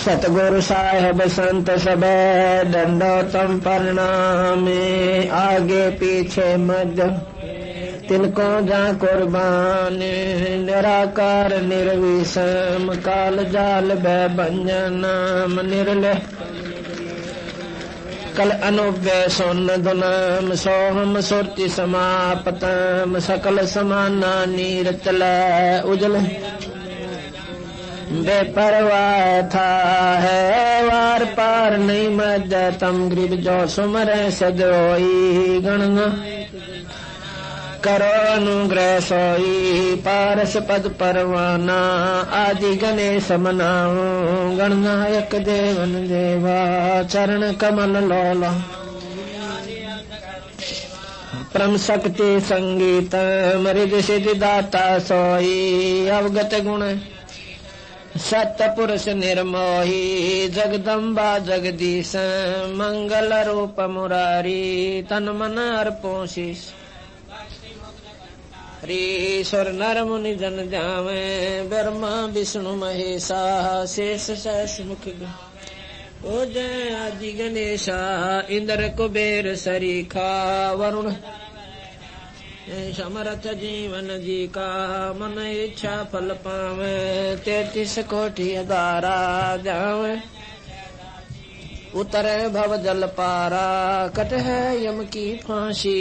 सतगुरु साहेब संत सब दंडोतम प्रणामे, आगे पीछे मध्य तिनको जा कुर्बान। निराकार निर्विषम काल जाल भंजन नाम निर्लय कल अनुव्यय सोन दुनाम। सोहम सुरति समापतम सकल समाना नीरतल उजल बेपरवाह था है वार पार नहीं मध्यतम। गरीब जो सुमरे सदोई गणना करो अनुग्रह सोई। पारस पद परवाना आदि गणेश मनाओ। गणनायक देवन देवा चरण कमल लोला। परम शक्ति संगीत मृद सिद्धि दाता सोई। अवगत गुण सत्य पुरुष निर्मोही। जगदम्बा जगदीश मंगल रूप मुरारी। तन मन अर्पों शीश। हरीश्वर नर मुनि जन जावे। ब्रह्मा विष्णु महेशा शेष शेष मुख ओ जय आदि गणेशा। इंद्र कुबेर सरीखा वरुण समर्थ जीवन जी का। मन इच्छा फल पावे 33 कोटि अदारा जावे। उतरे भव जल पारा कट है यम की फांसी।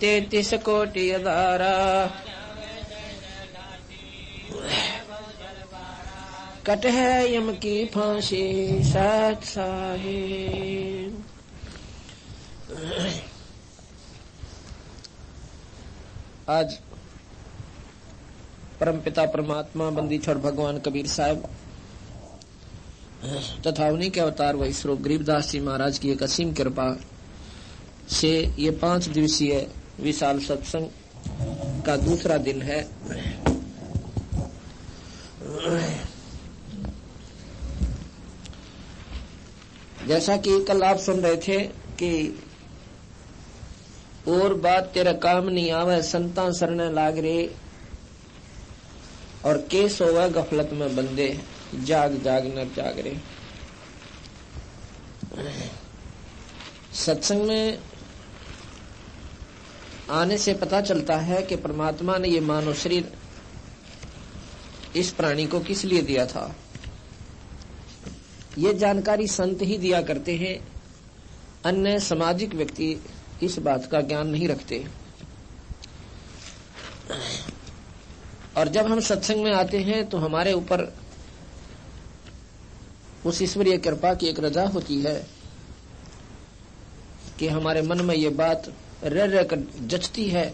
33 कोटि अदारा कट है यम की फांसी। सत साहिब। आज परमपिता परमात्मा बंदी छोड़ भगवान कबीर साहब तथा उन्हीं के अवतार वही स्वरूप गरीबदास जी महाराज की एक असीम कृपा से ये 5 दिवसीय विशाल सत्संग का दूसरा दिन है। जैसा कि कल आप सुन रहे थे कि और बात तेरा काम नहीं आवे संता सरने लाग रे। और केस होवे गफलत में बंदे जाग जाग न जाग रे। सत्संग में आने से पता चलता है कि परमात्मा ने ये मानव शरीर इस प्राणी को किस लिए दिया था। ये जानकारी संत ही दिया करते हैं। अन्य सामाजिक व्यक्ति इस बात का ज्ञान नहीं रखते। और जब हम सत्संग में आते हैं तो हमारे ऊपर उस ईश्वरीय कृपा की एक रजा होती है कि हमारे मन में ये बात रह रह कर जचती है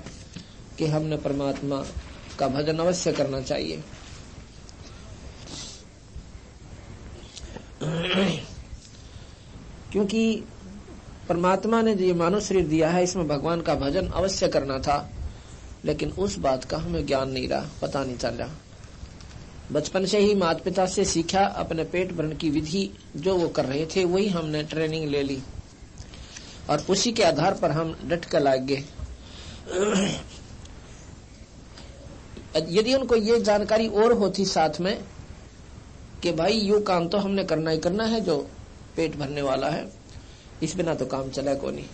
कि हमने परमात्मा का भजन अवश्य करना चाहिए। क्योंकि परमात्मा ने जो ये मानव शरीर दिया है इसमें भगवान का भजन अवश्य करना था। लेकिन उस बात का हमें ज्ञान नहीं रहा, पता नहीं चल रहा। बचपन से ही माता पिता से सीखा अपने पेट भरण की विधि जो वो कर रहे थे वही हमने ट्रेनिंग ले ली और उसी के आधार पर हम डट कर लाग गए। यदि उनको ये जानकारी और होती साथ में कि भाई यू काम तो हमने करना ही करना है जो पेट भरने वाला है, इस बिना तो काम चला को नहीं।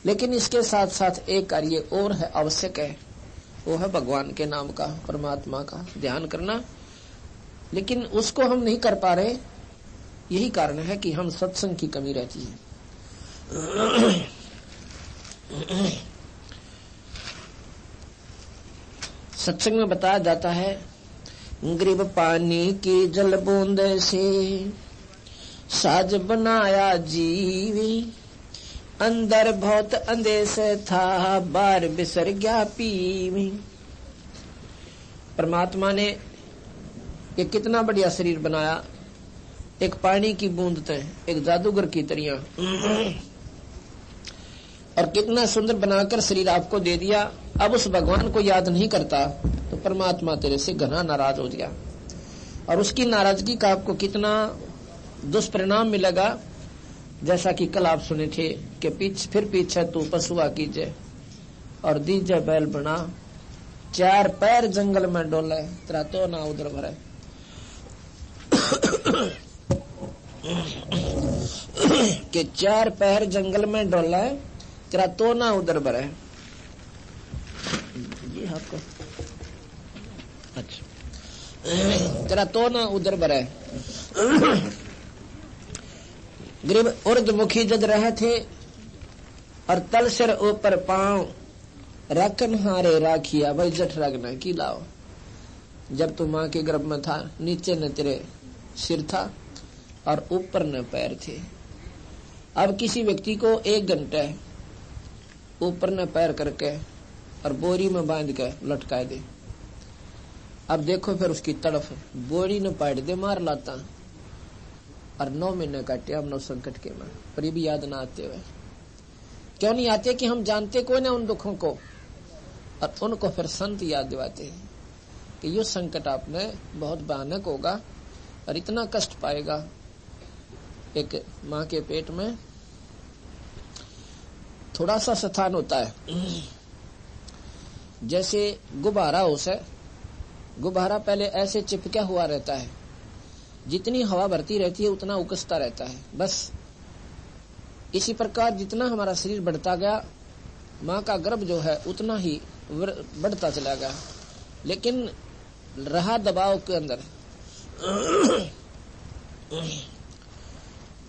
लेकिन इसके साथ साथ एक कार्य और है, आवश्यक है, वो है भगवान के नाम का, परमात्मा का ध्यान करना। लेकिन उसको हम नहीं कर पा रहे। यही कारण है कि हम सत्संग की कमी रहती है। सत्संग में बताया जाता है गरीब पानी की जल बूंद से साज बनाया जीवी। अंदर बहुत अंदेश था बार बिसर गया पीवी। परमात्मा ने ये कितना बढ़िया शरीर बनाया, एक पानी की बूंद थे, एक जादूगर की तरह, और कितना सुंदर बनाकर शरीर आपको दे दिया। अब उस भगवान को याद नहीं करता तो परमात्मा तेरे से घना नाराज हो गया। और उसकी नाराजगी का आपको कितना दुष्परिणाम मिलेगा। जैसा कि कल आप सुने थे कि फिर पीछे तू पशुआ कीजे और दीजे बैल बना। 4 पैर जंगल में डोले तेरा तो ना उधर भरे। कि 4 पहर जंगल में डोला है, तेरा तो ना उधर बर है। ये आपको अच्छा, तेरा तो ना उधर बर है। ग्रीब उर्दमुखी जद रहे थे और तल सिर ऊपर पांव, रखन हारे राखिया भाई जठ रगना की लाओ। जब तू माँ के गर्भ में था, नीचे न तेरे सिर था और ऊपर न पैर थे। अब किसी व्यक्ति को 1 घंटे ऊपर न पैर करके और बोरी में बांध के लटका दे, अब देखो फिर उसकी तड़फ, बोरी न पाट दे मार लाता और 9 महीने काटे हम 9 संकट के में, पर ये भी याद ना आते हुए। क्यों नहीं आते कि हम जानते कोई ना उन दुखों को, और उनको फिर संत याद दिलाते हैं कि ये संकट आपने बहुत भयानक होगा और इतना कष्ट पाएगा। एक माँ के पेट में थोड़ा सा स्थान होता है, जैसे गुब्बारा उसे गुब्बारा पहले ऐसे चिपका हुआ रहता है, जितनी हवा भरती रहती है उतना उकसता रहता है। बस इसी प्रकार जितना हमारा शरीर बढ़ता गया, माँ का गर्भ जो है उतना ही बढ़ता चला गया, लेकिन रहा दबाव के अंदर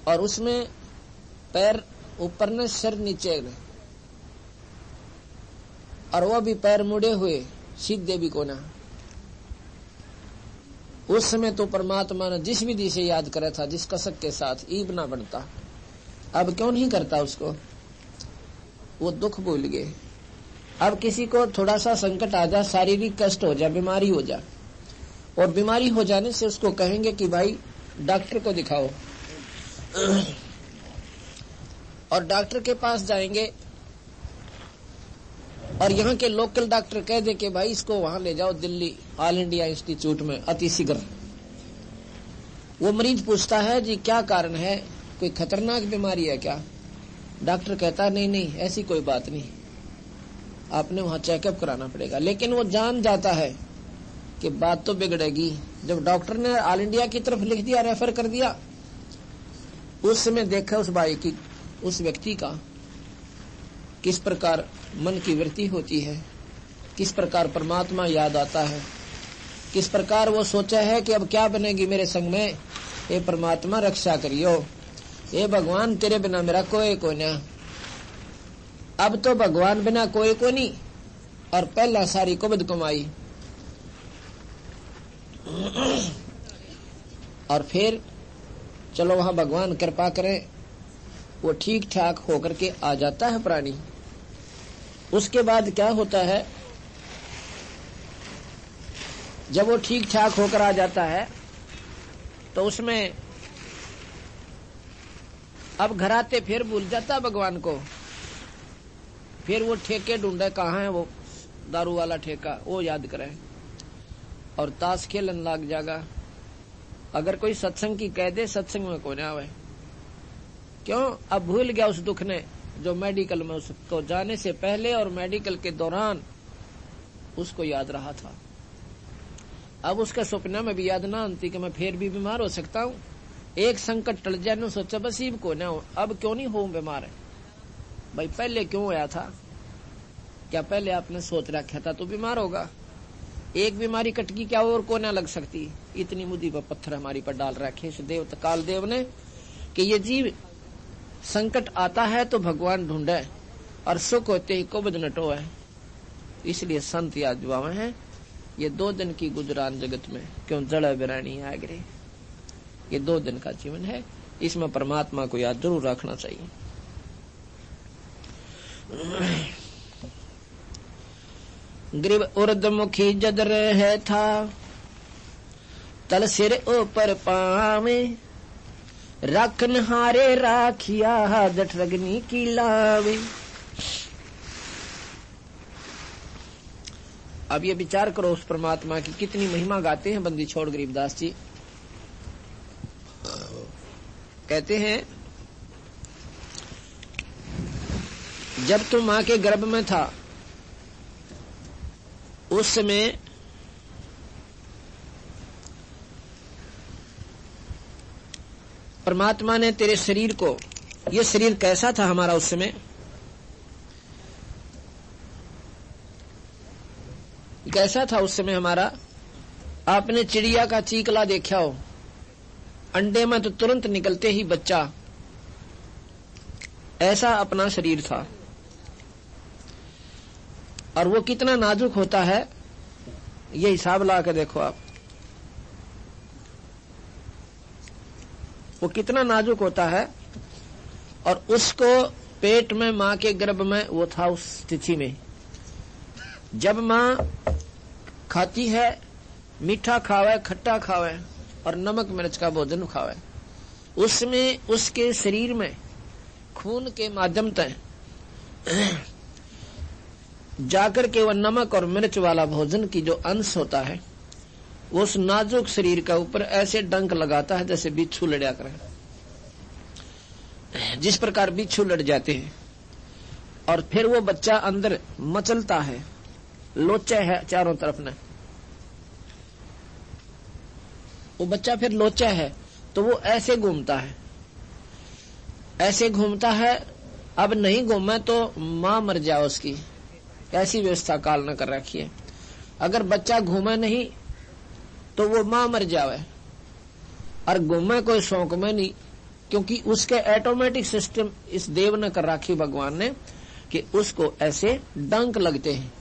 और उसमें पैर ऊपर ने सिर नीचे ने, और वो भी पैर मुड़े हुए सीधे भी को ना। उस समय तो परमात्मा ने जिस विधि से याद करा था, जिस कसक के साथ, ईब ना बढ़ता। अब क्यों नहीं करता उसको, वो दुख भूल गए। अब किसी को थोड़ा सा संकट आ जाए, शारीरिक कष्ट हो जाए, बीमारी हो जाए, और बीमारी हो जाने से उसको कहेंगे कि भाई डॉक्टर को दिखाओ, और डॉक्टर के पास जाएंगे और यहाँ के लोकल डॉक्टर कह दे कि भाई इसको वहां ले जाओ दिल्ली ऑल इंडिया इंस्टीट्यूट में अति शीघ्र। वो मरीज पूछता है जी क्या कारण है, कोई खतरनाक बीमारी है क्या? डॉक्टर कहता है नहीं नहीं ऐसी कोई बात नहीं, आपने वहां चेकअप कराना पड़ेगा। लेकिन वो जान जाता है कि बात तो बिगड़ेगी। जब डॉक्टर ने ऑल इंडिया की तरफ लिख दिया, रेफर कर दिया, उस समय देखा उस भाई की, उस व्यक्ति का किस प्रकार मन की वृत्ति होती है, किस प्रकार परमात्मा याद आता है, किस प्रकार वो सोचा है कि अब क्या बनेगी मेरे संग में। हे परमात्मा रक्षा करियो, हे भगवान तेरे बिना मेरा कोई को ना। अब तो भगवान बिना कोई को नहीं, और पहला सारी कुबद कमाई। और फिर चलो वहां भगवान कृपा करे, वो ठीक ठाक होकर के आ जाता है प्राणी। उसके बाद क्या होता है, जब वो ठीक ठाक होकर आ जाता है तो उसमें अब घर आते फिर भूल जाता भगवान को। फिर वो ठेके ढूंढे, कहाँ है वो दारू वाला ठेका, वो याद करे और ताश खेलन लग जाएगा। अगर कोई सत्संग की कह दे, सत्संग में कोई ना आवे। क्यों? अब भूल गया उस दुख ने जो मेडिकल में उसको जाने से पहले और मेडिकल के दौरान उसको याद रहा था। अब उसके सपने में भी याद ना आती कि मैं फिर भी बीमार हो सकता हूँ। एक संकट टल जाए ना, सोचा बस इब को ना हो, अब क्यों नहीं हो बीमार है भाई, पहले क्यों होया था? क्या पहले आपने सोच रखा था तो बीमार होगा? एक बीमारी कटकी क्या और को ना लग सकती? इतनी मुद्दी पर पत्थर हमारी पर डाल रखे इस देव काल देव ने कि ये जीव संकट आता है तो भगवान ढूंढे और सुख होते ही कुबद नटो है। इसलिए संत याद जुआवे हैं। ये 2 दिन की गुजरान जगत में क्यों जड़ बिरानी आगरे, ये 2 दिन का जीवन है, इसमें परमात्मा को याद जरूर रखना चाहिए। ग्रीव उर्दमुखी जद रहे था, तल सिर ऊपर पावे, रखन हारे राखिया जठ रगनी की लावे। अब ये विचार करो उस परमात्मा की कितनी महिमा गाते हैं बंदी छोड़ गरीबदास जी। कहते हैं जब तू मां के गर्भ में था उस समय परमात्मा ने तेरे शरीर को, ये शरीर कैसा था हमारा उस समय, कैसा था उस समय हमारा। आपने चिड़िया का चीकला देखा हो, अंडे में तो तुरंत निकलते ही बच्चा, ऐसा अपना शरीर था। और वो कितना नाजुक होता है, ये हिसाब ला के देखो आप, वो कितना नाजुक होता है। और उसको पेट में, मां के गर्भ में वो था उस स्थिति में। जब मां खाती है, मीठा खावे, खट्टा खावे और नमक मिर्च का भोजन खावे, उसमें उसके शरीर में खून के माध्यम से जाकर के वह नमक और मिर्च वाला भोजन की जो अंश होता है, वो उस नाजुक शरीर के ऊपर ऐसे डंक लगाता है जैसे बिच्छू लड़ा करे, जिस प्रकार बिच्छू लड़ जाते हैं। और फिर वो बच्चा अंदर मचलता है, लोचे है चारों तरफ ने, वो बच्चा फिर लोचा है तो वो ऐसे घूमता है, ऐसे घूमता है। अब नहीं घूमे तो मां मर जाए उसकी, ऐसी व्यवस्था काल ने कर रखी है। अगर बच्चा घूमे नहीं तो वो मां मर जावे, और घूमे कोई शौक में नहीं, क्योंकि उसके ऑटोमेटिक सिस्टम इस देव ने कर रखी भगवान ने कि उसको ऐसे डंक लगते हैं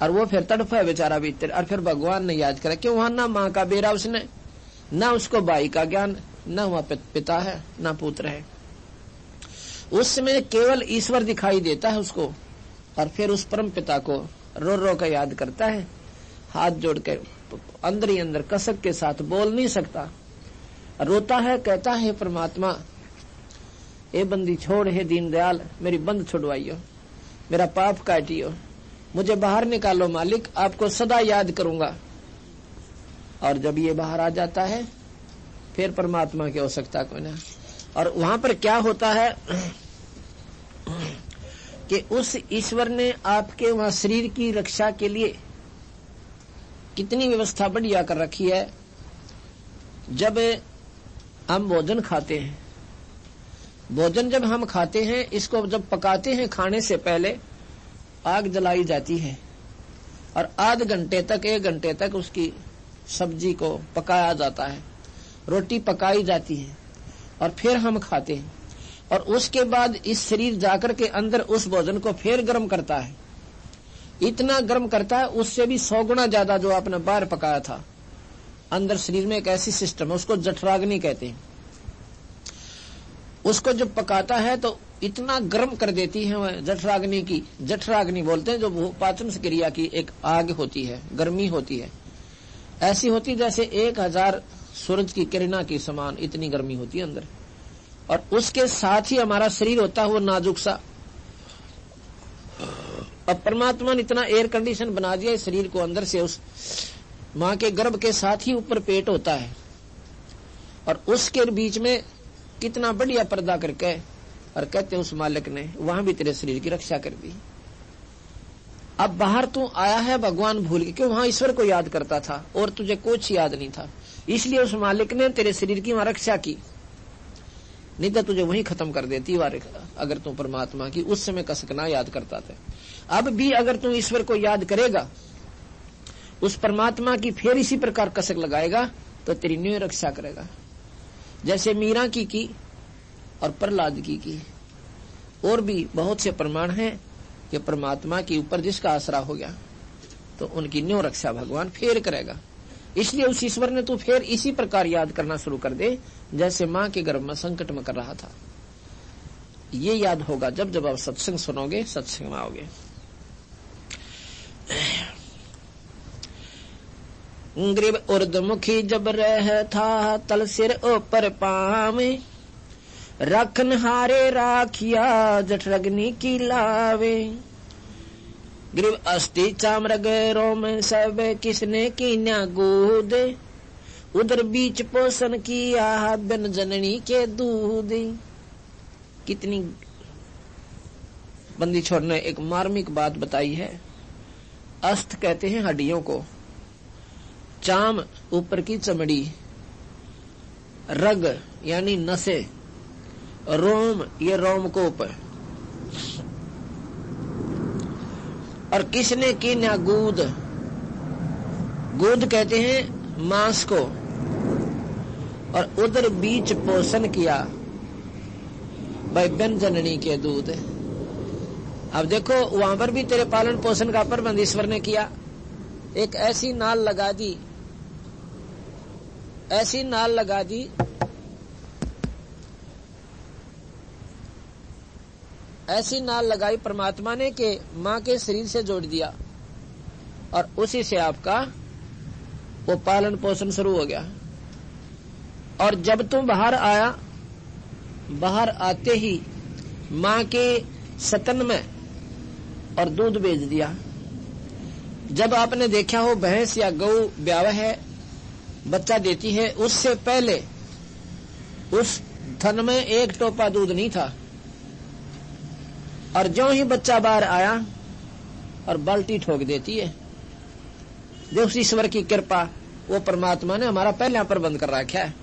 और वो फिर तड़फा है बेचारा भीतर। और फिर भगवान ने याद करा कि वहां ना मां का बेरा उसने, ना उसको भाई का ज्ञान, ना वहां पिता है ना पुत्र है। उस समय केवल ईश्वर दिखाई देता है उसको, और फिर उस परम पिता को रो रो कर याद करता है, हाथ जोड़ के अंदर ही अंदर कसक के साथ, बोल नहीं सकता, रोता है, कहता है परमात्मा ए बंदी छोड़, हे दीनदयाल मेरी बंद छुड़वाइयो, मेरा पाप काटियो, मुझे बाहर निकालो मालिक, आपको सदा याद करूंगा। और जब ये बाहर आ जाता है फिर परमात्मा की आवश्यकता कोई ना। और वहां पर क्या होता है कि उस ईश्वर ने आपके वहां शरीर की रक्षा के लिए कितनी व्यवस्था बढ़िया कर रखी है। जब हम भोजन खाते हैं, भोजन जब हम खाते हैं, इसको जब पकाते हैं, खाने से पहले आग जलाई जाती है और आध घंटे तक, 1 घंटे तक उसकी सब्जी को पकाया जाता है, रोटी पकाई जाती है और फिर हम खाते हैं। और उसके बाद इस शरीर जाकर के अंदर उस भोजन को फिर गर्म करता है, इतना गर्म करता है उससे भी 100 गुना ज्यादा जो आपने बाहर पकाया था। अंदर शरीर में एक ऐसी सिस्टम है, उसको जठराग्नि कहते हैं। उसको जब पकाता है तो इतना गर्म कर देती है वह जठराग्नि की, जठराग्नि बोलते हैं, जो पाचन क्रिया की एक आग होती है, गर्मी होती है, ऐसी होती जैसे 1000 सूरज की किरणा की समान इतनी गर्मी होती है अंदर। और उसके साथ ही हमारा शरीर होता है वो नाजुक सा। अब परमात्मा ने इतना एयर कंडीशन बना दिया इस शरीर को अंदर से, उस मां के गर्भ के साथ ही ऊपर पेट होता है और उसके बीच में कितना बढ़िया पर्दा करके, और कहते उस मालिक ने वहां भी तेरे शरीर की रक्षा कर दी। अब बाहर तू आया है भगवान भूल के, क्यों वहां ईश्वर को याद करता था और तुझे कुछ याद नहीं था, इसलिए उस मालिक ने तेरे शरीर की वहां रक्षा की, नहीं तो तुझे वहीं खत्म कर देती अगर तू परमात्मा की उस समय कसक ना याद करता था। अब भी अगर तू ईश्वर को याद करेगा, उस परमात्मा की फिर इसी प्रकार कसक लगाएगा तो तेरी न्यू रक्षा करेगा। जैसे मीरा की और प्रहलाद की और भी बहुत से प्रमाण हैं कि परमात्मा के ऊपर जिसका आसरा हो गया तो उनकी न्यू रक्षा भगवान फिर करेगा। इसलिए उस ईश्वर ने तू फिर इसी प्रकार याद करना शुरू कर दे जैसे मां के गर्भ में संकट में कर रहा था। ये याद होगा जब जब आप सत्संग सुनोगे, सत्संग में आओगे। ग्रीव उर्दमुखी जब रह था, तल सिर ऊपर पावे, रखन हारे राखिया, जठरग्नि की लावे। ग्रीव अस्थि चामरग रोम सब, किसने की न्या गोद, उधर बीच पोषण किया, बिन जननी के दूध। कितनी बंदी छोड़ ने एक मार्मिक बात बताई है। अस्त कहते हैं हड्डियों को, चाम ऊपर की चमड़ी, रग यानी नसे, रोम ये रोमकूप, और किसने की ना गूद, गूद कहते हैं मांस को, और उधर बीच पोषण किया भाई व्यंजननी के दूध। अब देखो वहां पर भी तेरे पालन पोषण का प्रबंध ईश्वर ने किया। एक ऐसी नाल लगा दी, ऐसी नाल लगा दी, ऐसी नाल लगाई परमात्मा ने कि मां के शरीर से जोड़ दिया, और उसी से आपका वो पालन पोषण शुरू हो गया। और जब तुम बाहर आया, बाहर आते ही मां के सतन में और दूध बेच दिया। जब आपने देखा हो भैंस या गऊ ब्याह है, बच्चा देती है, उससे पहले उस थन में एक टोपा दूध नहीं था, और ज्यों ही बच्चा बाहर आया और बाल्टी ठोक देती है। जो उस ईश्वर की कृपा, वो परमात्मा ने हमारा पहले प्रबंध कर रखा है।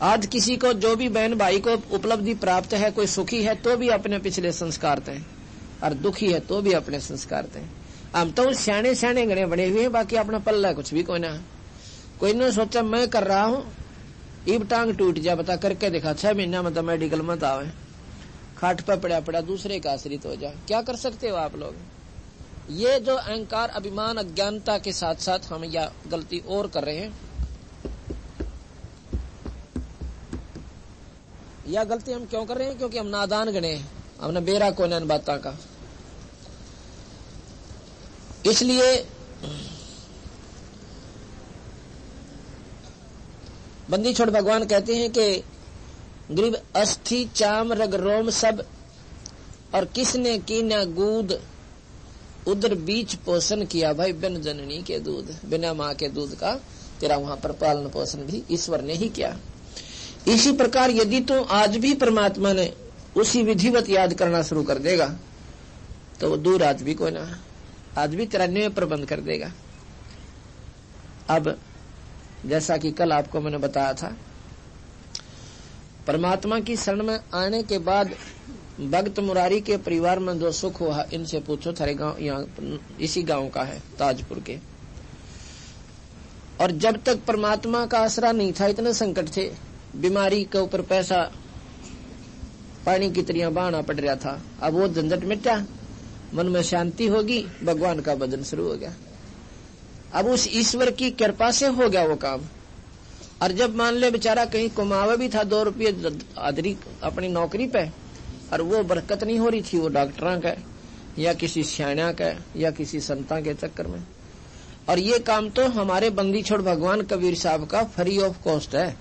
आज किसी को, जो भी बहन भाई को उपलब्धि प्राप्त है, कोई सुखी है तो भी अपने पिछले संस्कार थे, और दुखी है तो भी अपने संस्कार थे। हम तो सियाने सियाने गणे बने हुए हैं, बाकी अपना पल्ला कुछ भी कोई ना। कोई ने सोचा मैं कर रहा हूं, इब टांग टूट जा, बता करके दिखा, 6 महीना में तो मेडिकल मत आवे, खाट पर पड़ा पड़ा दूसरे का आश्रित हो जा। क्या कर सकते हो आप लोग? ये जो अहंकार, अभिमान, अज्ञानता के साथ साथ हम यह गलती और कर रहे हैं। यह गलती हम क्यों कर रहे हैं? क्योंकि हम नादान गणे हैं, हमने बेरा को इन बातों का। इसलिए बंदी छोड़ भगवान कहते हैं कि गरीब अस्थि चाम रग रोम सब, और किसने की ना गूद, उधर बीच पोषण किया भाई बिन जननी के दूध, बिना माँ के दूध का तेरा वहां पर पालन पोषण भी ईश्वर ने ही किया। इसी प्रकार यदि तू आज भी परमात्मा ने उसी विधिवत याद करना शुरू कर देगा, तो वो दूर आज भी कोई ना, आज भी तेरा न्याय प्रबंध कर देगा। अब जैसा कि कल आपको मैंने बताया था, परमात्मा की शरण में आने के बाद भक्त मुरारी के परिवार में जो सुख हुआ, इनसे पूछो। थारे गांव यहाँ इसी गांव का है, ताजपुर के। और जब तक परमात्मा का आसरा नहीं था, इतने संकट थे, बीमारी के ऊपर पैसा पानी की तरह बहाना पड़ रहा था। अब वो झंझट मिटा, मन में शांति होगी, भगवान का भजन शुरू हो गया। अब उस ईश्वर की कृपा से हो गया वो काम। और जब मान ले बेचारा कहीं कमावा भी था 2 रुपये आदरी अपनी नौकरी पे, और वो बरकत नहीं हो रही थी, वो डॉक्टरों का या किसी सियाणा का या किसी संता के चक्कर में। और ये काम तो हमारे बंदी छोड़ भगवान कबीर साहब का फ्री ऑफ कॉस्ट है।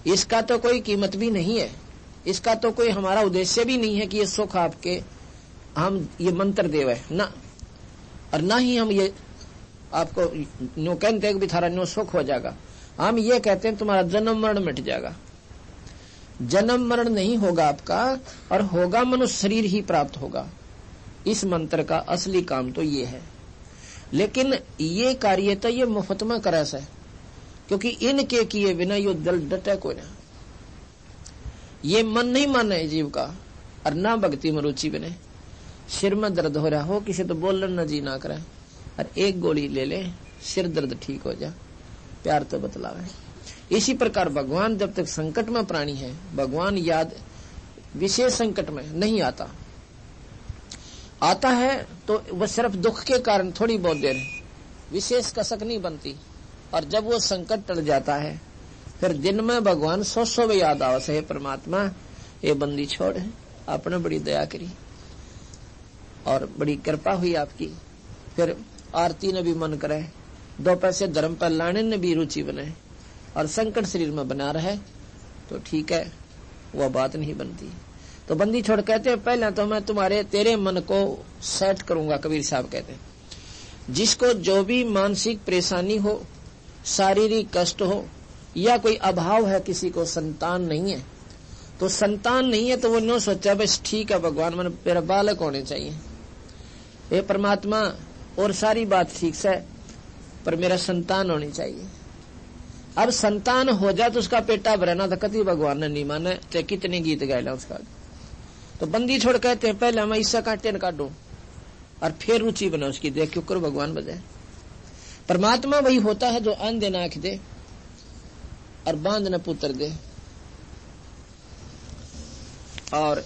इसका तो कोई कीमत भी नहीं है, इसका तो कोई हमारा उद्देश्य भी नहीं है कि ये सुख आपके हम ये मंत्र देवे ना, और ना ही हम ये आपको नो कहते हैं कि थारा नो सुख हो जाएगा। हम ये कहते हैं तुम्हारा जन्म मरण मिट जाएगा। जन्म मरण नहीं होगा आपका, और होगा मनुष्य शरीर ही प्राप्त होगा। इस मंत्र का असली काम तो ये है। लेकिन ये कार्य तो ये मुफ्त में करस है, क्योंकि इनके किए बिना यो दिल डटे कोई ना। ये मन नहीं माने है जीव का, और ना भक्ति में रुचि बने। सिर में दर्द हो रहा हो, किसी तो बोलन न जी ना करे, और एक गोली ले ले, सिर दर्द ठीक हो जा, प्यार तो बतलावे। इसी प्रकार भगवान जब तक संकट में प्राणी है, भगवान याद विशेष संकट में नहीं आता। आता है तो वह सिर्फ दुख के कारण थोड़ी बहुत देर विशेष कसक नहीं बनती, और जब वो संकट टल जाता है, फिर दिन में भगवान 100 याद आवस है, परमात्मा ये बंदी छोड़ है, आपने बड़ी दया करी और बड़ी कृपा हुई आपकी। फिर आरती ने भी मन करे, 2 पैसे धर्म पर लाने ने भी रुचि बने, और संकट शरीर में बना रहे तो ठीक है, वह बात नहीं बनती। तो बंदी छोड़ कहते हैं पहले तो मैं तेरे मन को सेट करूंगा। कबीर साहब कहते हैं जिसको जो भी मानसिक परेशानी हो, शारीरिक कष्ट हो, या कोई अभाव है, किसी को संतान नहीं है, तो संतान नहीं है तो वो नो सोचा बस ठीक है भगवान मैंने मेरा बालक होने चाहिए, ये परमात्मा और सारी बात ठीक से, पर मेरा संतान होनी चाहिए। अब संतान हो जाए तो उसका पेटा भरना तो कति भगवान ने नहीं माने, चाहे कितने गीत गाए उसका। तो बंदी छोड़ कहते हैं पहले मैं इससे काटे न काटू और फिर रुचि बना उसकी, देख क्यों करो भगवान बजाए। परमात्मा वही होता है जो अंधे नाख दे और बांध न पुत्र दे, और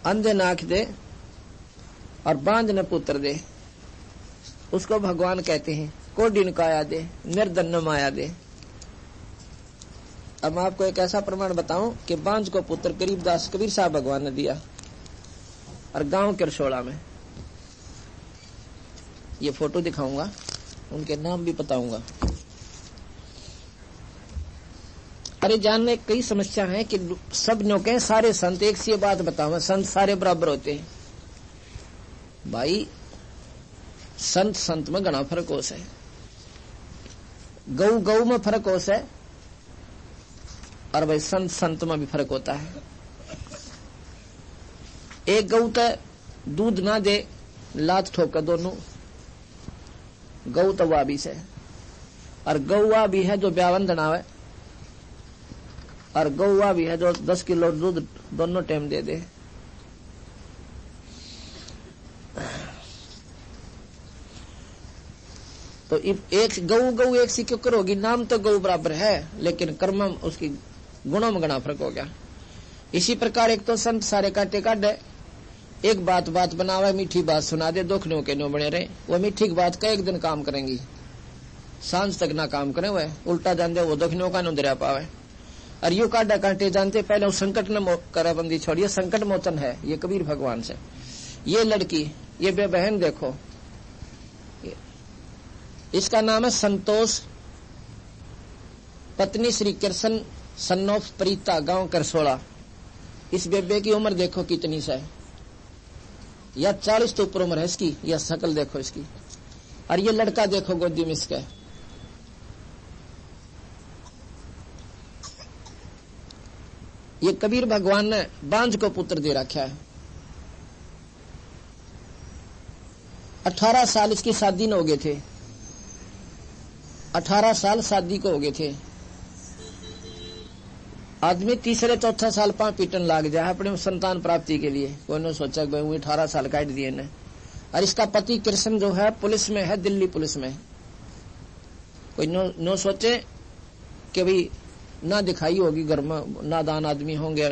अंधे नाख दे और बांध न पुत्र दे, उसको भगवान कहते हैं। कोडिन काया दे, निर्धन माया दे। अब मैं आपको एक ऐसा प्रमाण बताऊं कि बांझ को पुत्र गरीबदास कबीर साहब भगवान ने दिया, और गांव करसोड़ा में, ये फोटो दिखाऊंगा, उनके नाम भी बताऊंगा। अरे जानने कई समस्या है कि सब नो के सारे संत एक सी बात बताओ, संत सारे बराबर होते हैं भाई। संत संत में घना फर्क हो से, गौ गौ में फर्क हो से, और भाई संत संत में भी फर्क होता है। एक गौ तो दूध ना दे लात ठोक दोनों, गौ तो वह भी से, और गौवा भी है जो ब्यावन दनावे, और गौवा भी है जो 10 किलो दूध दोनों टाइम दे दे। तो एक गौ गौ एक सी क्यों करोगी, नाम तो गौ बराबर है लेकिन कर्म उसकी गुणों में गणा फर्क हो गया। इसी प्रकार एक तो संत सारे काटे काटे, एक बात बात बनावे, मीठी बात सुना दे, दुखनों के नो बने रहे। वो मीठी बात का एक दिन काम करेंगी, सांझ तक ना काम करे, वह उल्टा जान दे वो दुखनों का न दरिया पावे। और यू काटा काटे जानते पहले उस संकट न कराबंदी छोड़िए, संकट मोचन है ये कबीर भगवान से। ये लड़की, ये बहन देखो, इसका नाम है संतोष, पत्नी श्री कृष्ण सन्नोफ प्रीता, गांव करसोड़ा। इस बेबे की उम्र देखो कितनी सा है, या 40 तो ऊपर उम्र है इसकी, या शकल देखो इसकी। और ये लड़का देखो गोदी में इसका, ये कबीर भगवान ने बांझ को पुत्र दे रखा है। 18 साल इसकी शादी न हो गए थे, 18 साल शादी को हो गए थे। आदमी तीसरे चौथा साल पांव पीटन लाग जाए अपने संतान प्राप्ति के लिए। कोई ने सोचा भाई 18 साल काट दिए ने। और इसका पति कृष्ण जो है पुलिस में है, दिल्ली पुलिस में। कोई नो सोचे कि भाई ना दिखाई होगी घर में, नादान आदमी होंगे,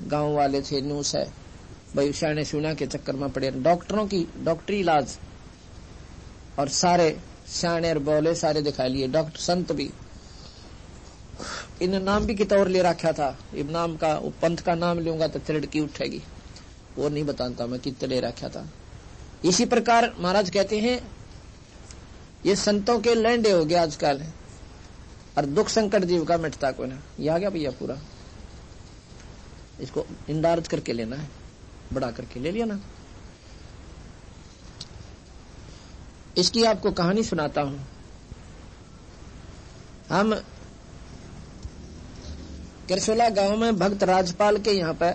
गांव वाले थे, न्यूज है भाई शाने सुना के चक्कर में पड़े। डॉक्टरों की डॉक्टरी इलाज और सारे शाने और बोले सारे दिखा लिए, डॉक्टर संत भी। इन नाम भी कितौर ले रखा था, इब नाम का पंथ का नाम लूंगा तो तिरड़की उठेगी, वो नहीं बताता मैं कितने ले रखा था। इसी प्रकार महाराज कहते हैं ये संतों के लैंडे हो गया आजकल, और दुख संकट जीव का मिटता को ना। ये आ गया भैया पूरा, इसको इंडार्ज करके लेना है, बड़ा करके ले लिया ना। इसकी आपको कहानी सुनाता हूं। हम करसोला गांव में भक्त राजपाल के यहाँ पे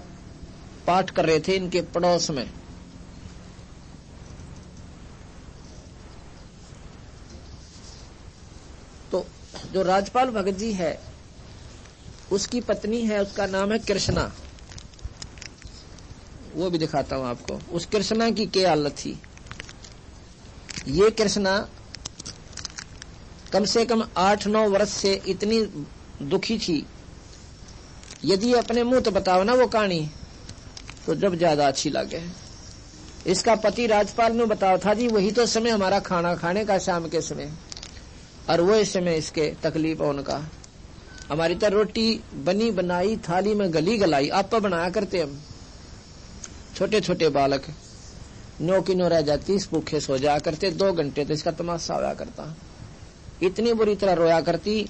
पाठ कर रहे थे, इनके पड़ोस में। तो जो राजपाल भगत जी है उसकी पत्नी है, उसका नाम है कृष्णा। वो भी दिखाता हूं आपको। उस कृष्णा की क्या हालत थी। ये कृष्णा कम से कम 8-9 वर्ष से इतनी दुखी थी, यदि अपने मुंह तो बताओ ना वो कहानी तो जब ज्यादा अच्छी लगे। इसका पति राजपाल ने बताओ था जी वही तो समय हमारा खाना खाने का शाम के समय, और वो इस समय इसके तकलीफ होने का। हमारी तो रोटी बनी बनाई थाली में गली गलाई आप बनाया करते हम, छोटे छोटे बालक नो की नो रह जाती, इस भूखे सो जाया करते 2 घंटे तो इसका तमाशा होया करता। इतनी बुरी तरह रोया करती,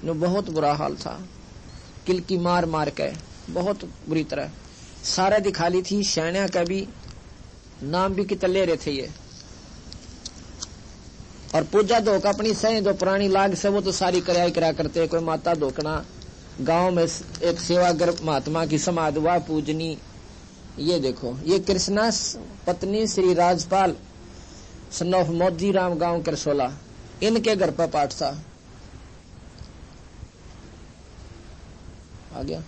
नो बहुत बुरा हाल था, किलकी मार मार के बहुत बुरी तरह सारा दिखा ली थी। शैण्या का भी नाम भी कितने ले रहे थे ये। और पूजा धोका अपनी सही जो पुरानी लाग से वो तो सारी करा करते। कोई माता धोकना, गांव में एक सेवागर महात्मा की समाधि हुआ पूजनी। ये देखो ये कृष्णा पत्नी श्री राजपाल सन ऑफ मोदी राम गांव करसोला, इनके घर पर पाठ था। आ गया।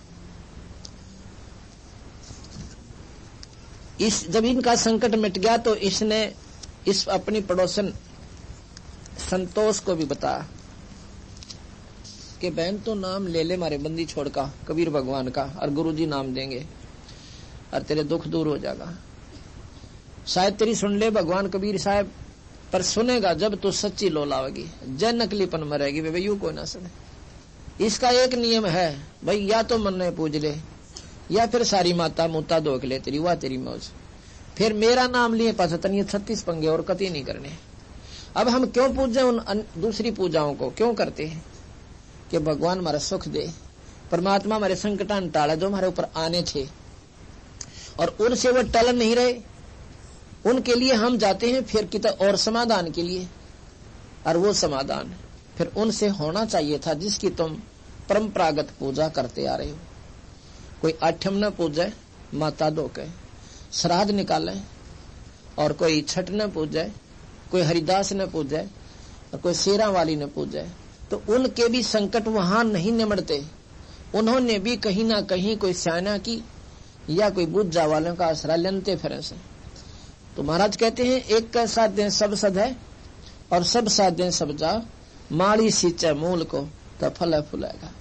जब इनका संकट मिट गया तो इसने इस अपनी पड़ोसन संतोष को भी बताया कि बहन तो नाम ले ले मारे बंदी छोड़ का, कबीर भगवान का, और गुरुजी नाम देंगे और तेरे दुख दूर हो जाएगा। शायद तेरी सुन ले भगवान कबीर साहब, पर सुनेगा जब तो सच्ची लो लावेगी, जय नकलीपन मरेगी वे यू कोई ना सुने। इसका एक नियम है भाई, या तो मन ने पूज ले या फिर सारी माता मुता धोक ले तेरी, वाह तेरी मौज। फिर मेरा नाम लिए पास तनिए 36 पंगे और कति नहीं करने। अब हम क्यों पूजे उन दूसरी पूजाओं को, क्यों करते हैं कि भगवान हमारा सुख दे, परमात्मा हमारे संकटान टाले जो हमारे ऊपर आने थे और उनसे वो टल नहीं रहे, उनके लिए हम जाते हैं फिर कितना और समाधान के लिए, और वो समाधान फिर उनसे होना चाहिए था जिसकी तुम परंपरागत पूजा करते आ रहे हो। कोई आठम न पूजे माता धो के, श्राद्ध निकाले, और कोई छठ न पूजे, कोई हरिदास न पूजे, और कोई शेरा वाली न पूजे, तो उनके भी संकट वहां नहीं निमटते। उन्होंने भी कहीं ना कहीं कोई स्याना की या कोई बुज्जा वालों का आसरा लेते फिर से। तो महाराज कहते हैं एक का साथ दें सब सद है और सब साथ दें सब जा, माली सींचे मूल को तो फल फुलाएगा।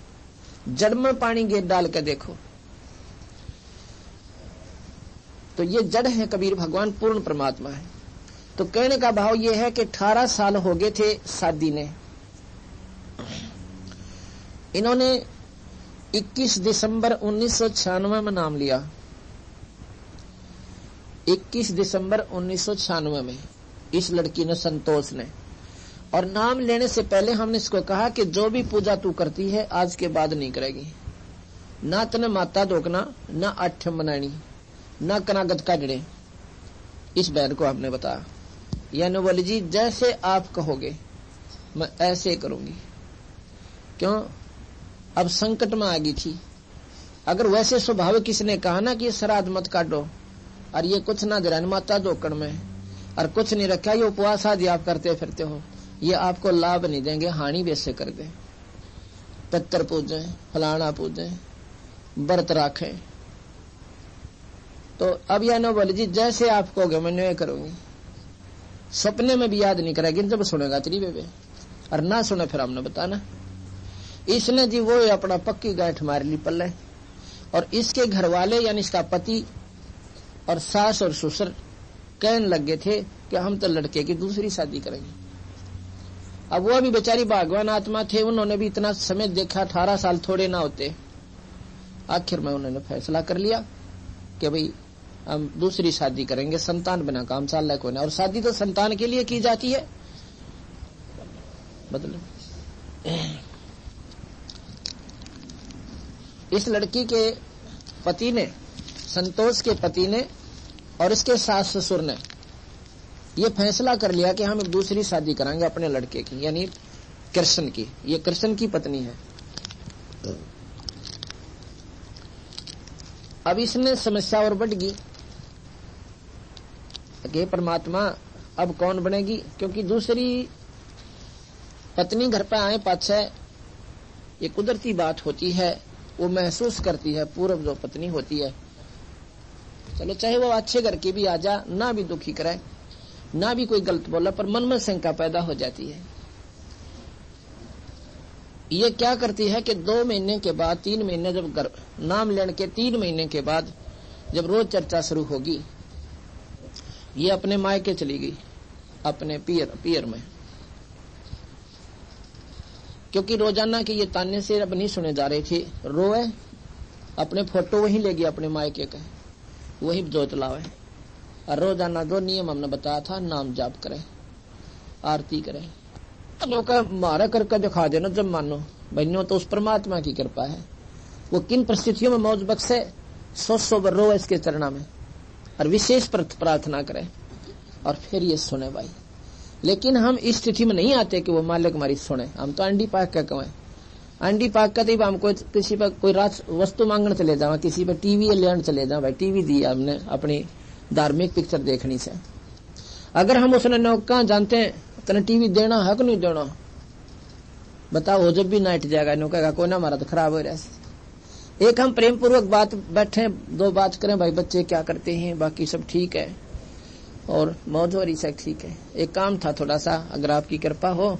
जड़ में पानी गेट डाल के देखो तो ये जड़ है कबीर भगवान, पूर्ण परमात्मा है। तो कहने का भाव ये है कि 18 साल हो गए थे शादी ने। इन्होंने 21 दिसंबर 1996 में नाम लिया, 21 दिसंबर 1996 में इस लड़की ने, संतोष ने। और नाम लेने से पहले हमने इसको कहा कि जो भी पूजा तू करती है आज के बाद नहीं करेगी, ना तने माता धोकना, ना आठम बनानी, ना कनागत काटने। इस बहन को हमने बताया, यानी बोली जी जैसे आप कहोगे मैं ऐसे करूंगी। क्यों? अब संकट में आ गई थी। अगर वैसे स्वभाव किसने कहा ना कि श्राद्ध मत काटो और ये कुछ ना दे रहा माता धोकड़ में और कुछ नहीं रखा, ये उपवास आदि आप करते फिरते हो, ये आपको लाभ नहीं देंगे, हानि वैसे कर दे। पत्थर पूजे, फलाना पूजे, व्रत राखे। तो अब यह न बोले जी जैसे आप कहोगे मैं नहीं करूंगी। सपने में भी याद नहीं करेगी, जब सुनेगा तेरी बेबे, और ना सुने फिर हमने बताना। इसने जी वो अपना पक्की गांठ मार ली पल्ले, और इसके घर वाले यानी इसका पति और सास और ससुर कहने लग गए थे कि हम तो लड़के की दूसरी शादी करेंगे। अब वो भी बेचारी भगवान आत्मा थे, उन्होंने भी इतना समय देखा, 18 साल थोड़े ना होते। आखिर में उन्होंने फैसला कर लिया कि भाई हम दूसरी शादी करेंगे, संतान बिना काम चल रहा कोई। और शादी तो संतान के लिए की जाती है। बदलो इस लड़की के पति ने, संतोष के पति ने और इसके सास ससुर ने ये फैसला कर लिया कि हम एक दूसरी शादी कराएंगे अपने लड़के की, यानी कृष्ण की। ये कृष्ण की पत्नी है। अब इसमें समस्या और बढ़ गई कि परमात्मा अब कौन बनेगी, क्योंकि दूसरी पत्नी घर पर आए पाछे ये कुदरती बात होती है, वो महसूस करती है पूर्व जो पत्नी होती है। चलो चाहे वो अच्छे घर की भी आ जा, ना भी दुखी करे, ना भी कोई गलत बोला, पर मन में शंका पैदा हो जाती है। ये क्या करती है कि 2 महीने के बाद, 3 महीने जब नाम लेने के 3 महीने के बाद जब रोज चर्चा शुरू होगी, ये अपने मायके चली गई, अपने पियर में। क्योंकि रोजाना के ये ताने से अब नहीं सुने जा रहे थे, रोए अपने फोटो वहीं ले गई अपने मायके के, वही जोत लावे। और रोजाना 2 नियम हमने बताया था, नाम जाप करे, आरती करे। लोग मारा करके दिखा देना जब मानो बहनों, तो उस परमात्मा की कृपा है। वो किन परिस्थितियों में मौज बख्शे, 100 बार रो इसके चरणा में और विशेष प्रार्थना करे और फिर ये सुने भाई। लेकिन हम इस स्थिति में नहीं आते कि वो मालिक हमारी सुने। हम तो अंडी पाक का कहें, अंडी पाक का तो हम किसी पर कोई रात वस्तु मांगने चले जावा, किसी पर टीवी लेने चले जाओ, भाई टीवी दी हमने अपनी धार्मिक पिक्चर देखनी से। अगर हम उसने नौका जानते हैं तेने टीवी देना है कि नहीं देना, बताओ हो जब भी नाइट जाएगा नो कहेगा कोई ना हमारा तो खराब हो रहा है। एक हम प्रेम पूर्वक बात बैठे दो बात करें भाई बच्चे क्या करते हैं, बाकी सब ठीक है और मौज हो रही सब ठीक है। एक काम था थोड़ा सा, अगर आपकी कृपा हो,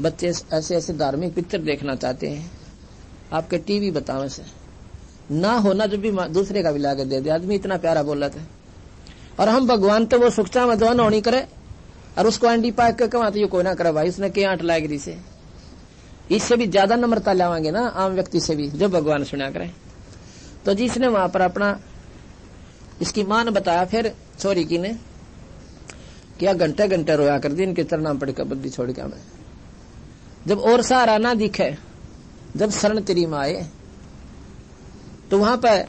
बच्चे ऐसे ऐसे धार्मिक पिक्चर देखना चाहते हैं, आपके टीवी बताओ से ना होना जब भी दूसरे का भी लाके दे दे। आदमी इतना प्यारा बोला था। और हम भगवान तो वो सुखचा मधवान होनी करे और उसको अंडी पाक के कमाते ये कोई ना करे भाई, उसने के आंट लाएगी से। इससे भी ज्यादा नम्रता लावांगे ना आम व्यक्ति से भी, जो भगवान सुना करे। तो जिसने वहां पर अपना इसकी मां ने बताया फिर छोरी की ने क्या घंटे घंटे रोया कर दी, इनके चरना पड़ कर बद्दी छोड़ के मैं। जब और सहारा ना दिखे, जब शरण तेरी मां आए, तो वहां पर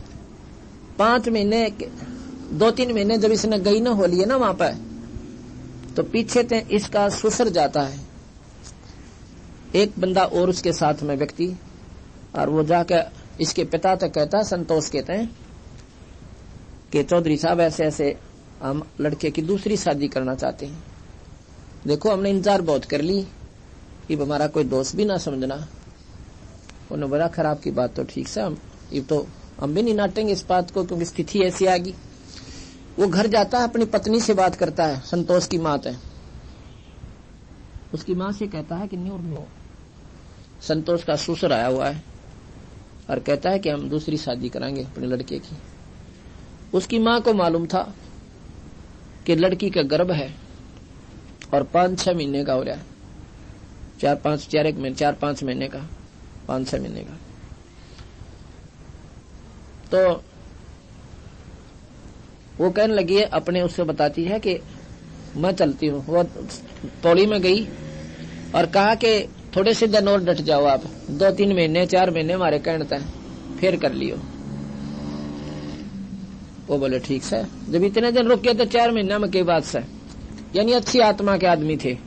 5 महीने 2-3 महीने जब इसने गई न हो लिए ना वहां पर, तो पीछे ते इसका ससुर जाता है एक बंदा और उसके साथ में व्यक्ति, और वो जाकर इसके पिता तक कहता, संतोष कहते हैं कि चौधरी साहब ऐसे ऐसे हम लड़के की दूसरी शादी करना चाहते हैं। देखो हमने इंतजार बहुत कर ली, अब हमारा कोई दोस्त भी ना समझना। उन्होंने बोला खराब की बात तो ठीक से हम भी नहीं नाटेंगे इस बात को, क्योंकि स्थिति ऐसी आ गई। वो घर जाता है, अपनी पत्नी से बात करता है, संतोष की माँ है, उसकी माँ से कहता है कि न्यू संतोष का ससुर आया हुआ है और कहता है कि हम दूसरी शादी कराएंगे अपने लड़के की। उसकी माँ को मालूम था कि लड़की का गर्भ है और 5-6 महीने का हो रहा है, 4-5 महीने का, 5-6 महीने का। तो वो कहने लगी है, अपने उससे बताती है कि मैं चलती हूँ। वो पौड़ी में गई और कहा कि थोड़े से दिन और डट जाओ आप, 2-3 महीने 4 महीने हमारे कहने तक फिर कर लियो। वो बोले ठीक है। जब इतने दिन रुक गए तो 4 महीना में के बाद से, यानी अच्छी आत्मा के आदमी थे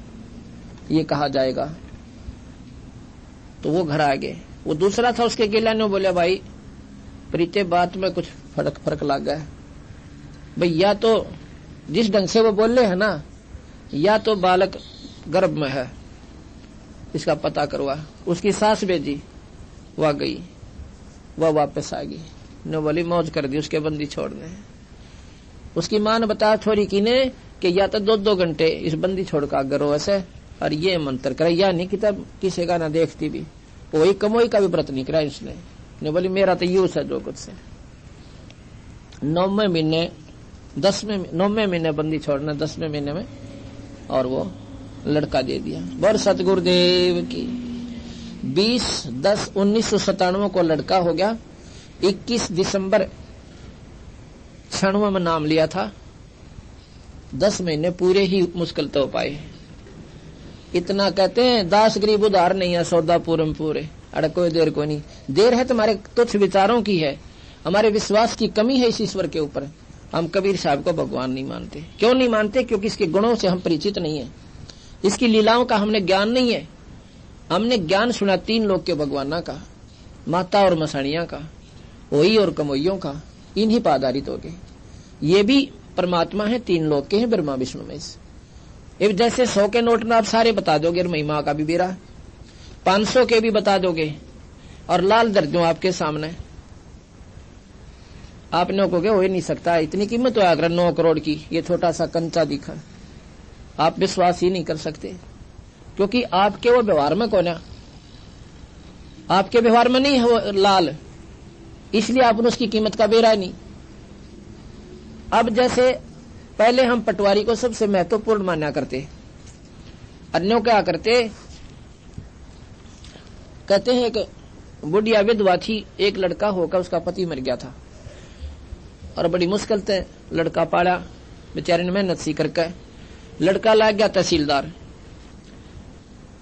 ये कहा जाएगा। तो वो घर आ गए। वो दूसरा था उसके गिला ने बोले भाई प्रीते बात में कुछ फर्क लग गया भाई, या तो जिस ढंग से वो बोल रहे हैं ना, या तो बालक गर्भ में है, इसका पता करवा। उसकी सास भेजी, वह गई, वह वापस आ गई, ने बोली मौज कर दी, उसके बंदी छोड़ने। उसकी मां ने बताया छोरी की ने कि या तो 2-2 घंटे इस बंदी छोड़ का करो ऐसे, और ये मंत्र करे, या नहीं किताब किसी का ना देखती भी, वही कमोई का भी व्रत नहीं करा इसने। ने बोली मेरा तो यूज है जो कुछ से। 9वें महीने बंदी छोड़ना, 10वें महीने में, और वो लड़का दे दिया। बर सतगुरुदेव की 20-10-1997 को लड़का हो गया। 21 दिसंबर 96 में नाम लिया था। 10 महीने पूरे ही मुश्किल तो पाए। इतना कहते हैं दास गरीब उधार नहीं है, सौदा पूरम पूरे। अरे कोई देर को नहीं, देर है तुम्हारे तुच्छ विचारों की है, हमारे विश्वास की कमी है इस ईश्वर के ऊपर। हम कबीर साहब को भगवान नहीं मानते। क्यों नहीं मानते? क्योंकि इसके गुणों से हम परिचित नहीं है, इसकी लीलाओं का हमने ज्ञान नहीं है। हमने ज्ञान सुना 3 लोक के भगवाना का, माता और मसाणिया का, वही और कमोइयों का, इन्हीं पर आधारित हो गए। ये भी परमात्मा है, 3 लोक के हैं, ब्रह्मा विष्णु महेश। जैसे 100 के नोट में आप सारे बता दोगे, महिमा का भी बेरा, 500 के भी बता दोगे, और लाल दर्जों आपके सामने, आप नो कहोगे हो ही नहीं सकता, इतनी कीमत है अगर 9 करोड़ की, ये छोटा सा कंचा दिखा। आप विश्वास ही नहीं कर सकते, क्योंकि आपके वो व्यवहार में कौन है, आपके व्यवहार में नहीं है वो लाल, इसलिए आपने उसकी कीमत का बेरा नहीं। अब जैसे पहले हम पटवारी को सबसे महत्वपूर्ण माना करते, अन्यों क्या करते, कहते हैं कि बुढ़िया विधवा थी, एक लड़का होकर उसका पति मर गया था, और बड़ी मुश्किल से लड़का पाला, बेचारे ने मेहनत सी करके लड़का लाग गया तहसीलदार।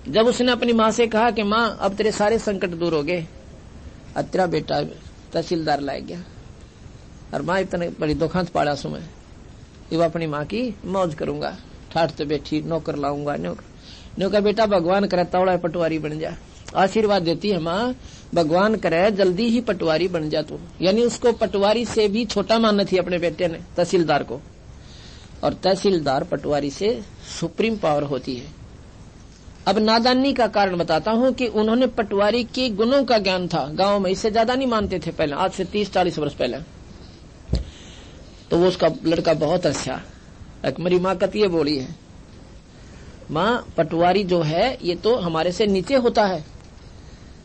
जब उसने अपनी माँ से कहा कि माँ अब तेरे सारे संकट दूर हो गए, अब तेरा बेटा तहसीलदार लाग गया, और माँ इतने बड़ी दुखांत पाड़ा सु मैं, वो अपनी माँ की मौज करूंगा, ठाठ तो बैठी, नौकर लाऊंगा, नौकर बेटा भगवान करे तौड़ा पटवारी बन जा। आशीर्वाद देती है माँ, भगवान करे जल्दी ही पटवारी बन जा तू। यानी उसको पटवारी से भी छोटा मानना थी अपने बेटे ने, तहसीलदार को। और तहसीलदार पटवारी से सुप्रीम पावर होती है। अब नादानी का कारण बताता हूं कि उन्होंने पटवारी के गुणों का ज्ञान था, गांव में इससे ज्यादा नहीं मानते थे पहले, आज से 30-40 वर्ष पहले। तो वो उसका लड़का बहुत अच्छा, मेरी माँ कत ये बोली है, माँ पटवारी जो है ये तो हमारे से नीचे होता है।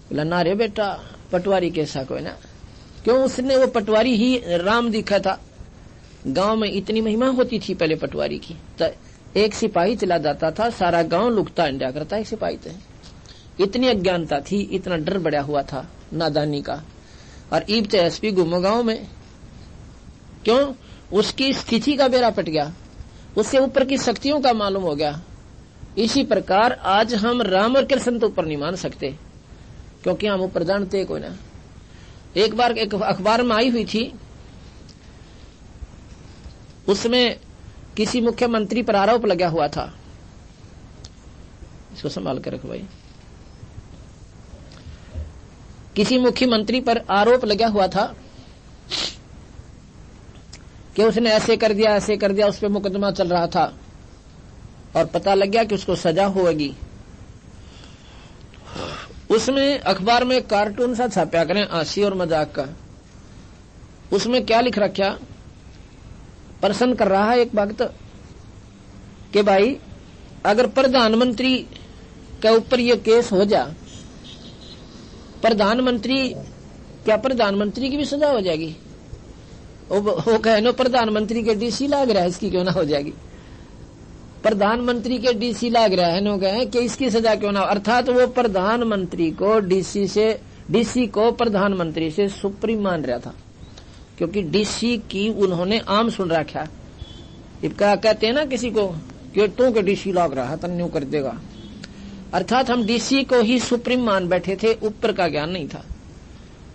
बोला ना रे बेटा, पटवारी कैसा कोई ना, क्यों उसने वो पटवारी ही राम दिखा था। गांव में इतनी महिमा होती थी पहले पटवारी की, तो एक सिपाही चला जाता था, सारा गांव लुकता इंडिया करता एक सिपाही थे। इतनी अज्ञानता थी, इतना डर बढ़ा हुआ था नादानी का। और ईब तो एसपी घूमो गांव में, क्यों? उसकी स्थिति का बेड़ा पट गया, उससे ऊपर की शक्तियों का मालूम हो गया। इसी प्रकार आज हम राम और कृष्ण तो ऊपर नहीं मान सकते, क्योंकि हम ऊपर जानते कोई ना। एक बार एक अखबार में आई हुई थी, उसमें किसी मुख्यमंत्री पर आरोप लगा हुआ था, इसको संभाल कर रखो भाई। किसी मुख्यमंत्री पर आरोप लगा हुआ था कि उसने ऐसे कर दिया, ऐसे कर दिया, उस पर मुकदमा चल रहा था और पता लग गया कि उसको सजा होगी। उसमें अखबार में कार्टून सा छापा करें, हंसी और मजाक का। उसमें क्या लिख रखा, प्रश्न कर रहा है एक भक्त कि भाई अगर प्रधानमंत्री के ऊपर ये केस हो जा, प्रधानमंत्री, क्या प्रधानमंत्री की भी सजा हो जाएगी? वो कहे नो प्रधानमंत्री के डीसी लाग रहा है, इसकी क्यों ना हो जाएगी? प्रधानमंत्री के डीसी लाग रहा है, नो कहे कि इसकी सजा क्यों ना हो। अर्थात वो प्रधानमंत्री को डीसी को प्रधानमंत्री से सुप्रीम मान रहा था, क्योंकि डीसी की उन्होंने आम सुन रखा। क्या कहते हैं ना किसी को कि तू के डीसी लाग रहा है, तन्यू कर देगा। अर्थात हम डीसी को ही सुप्रीम मान बैठे थे, ऊपर का ज्ञान नहीं था।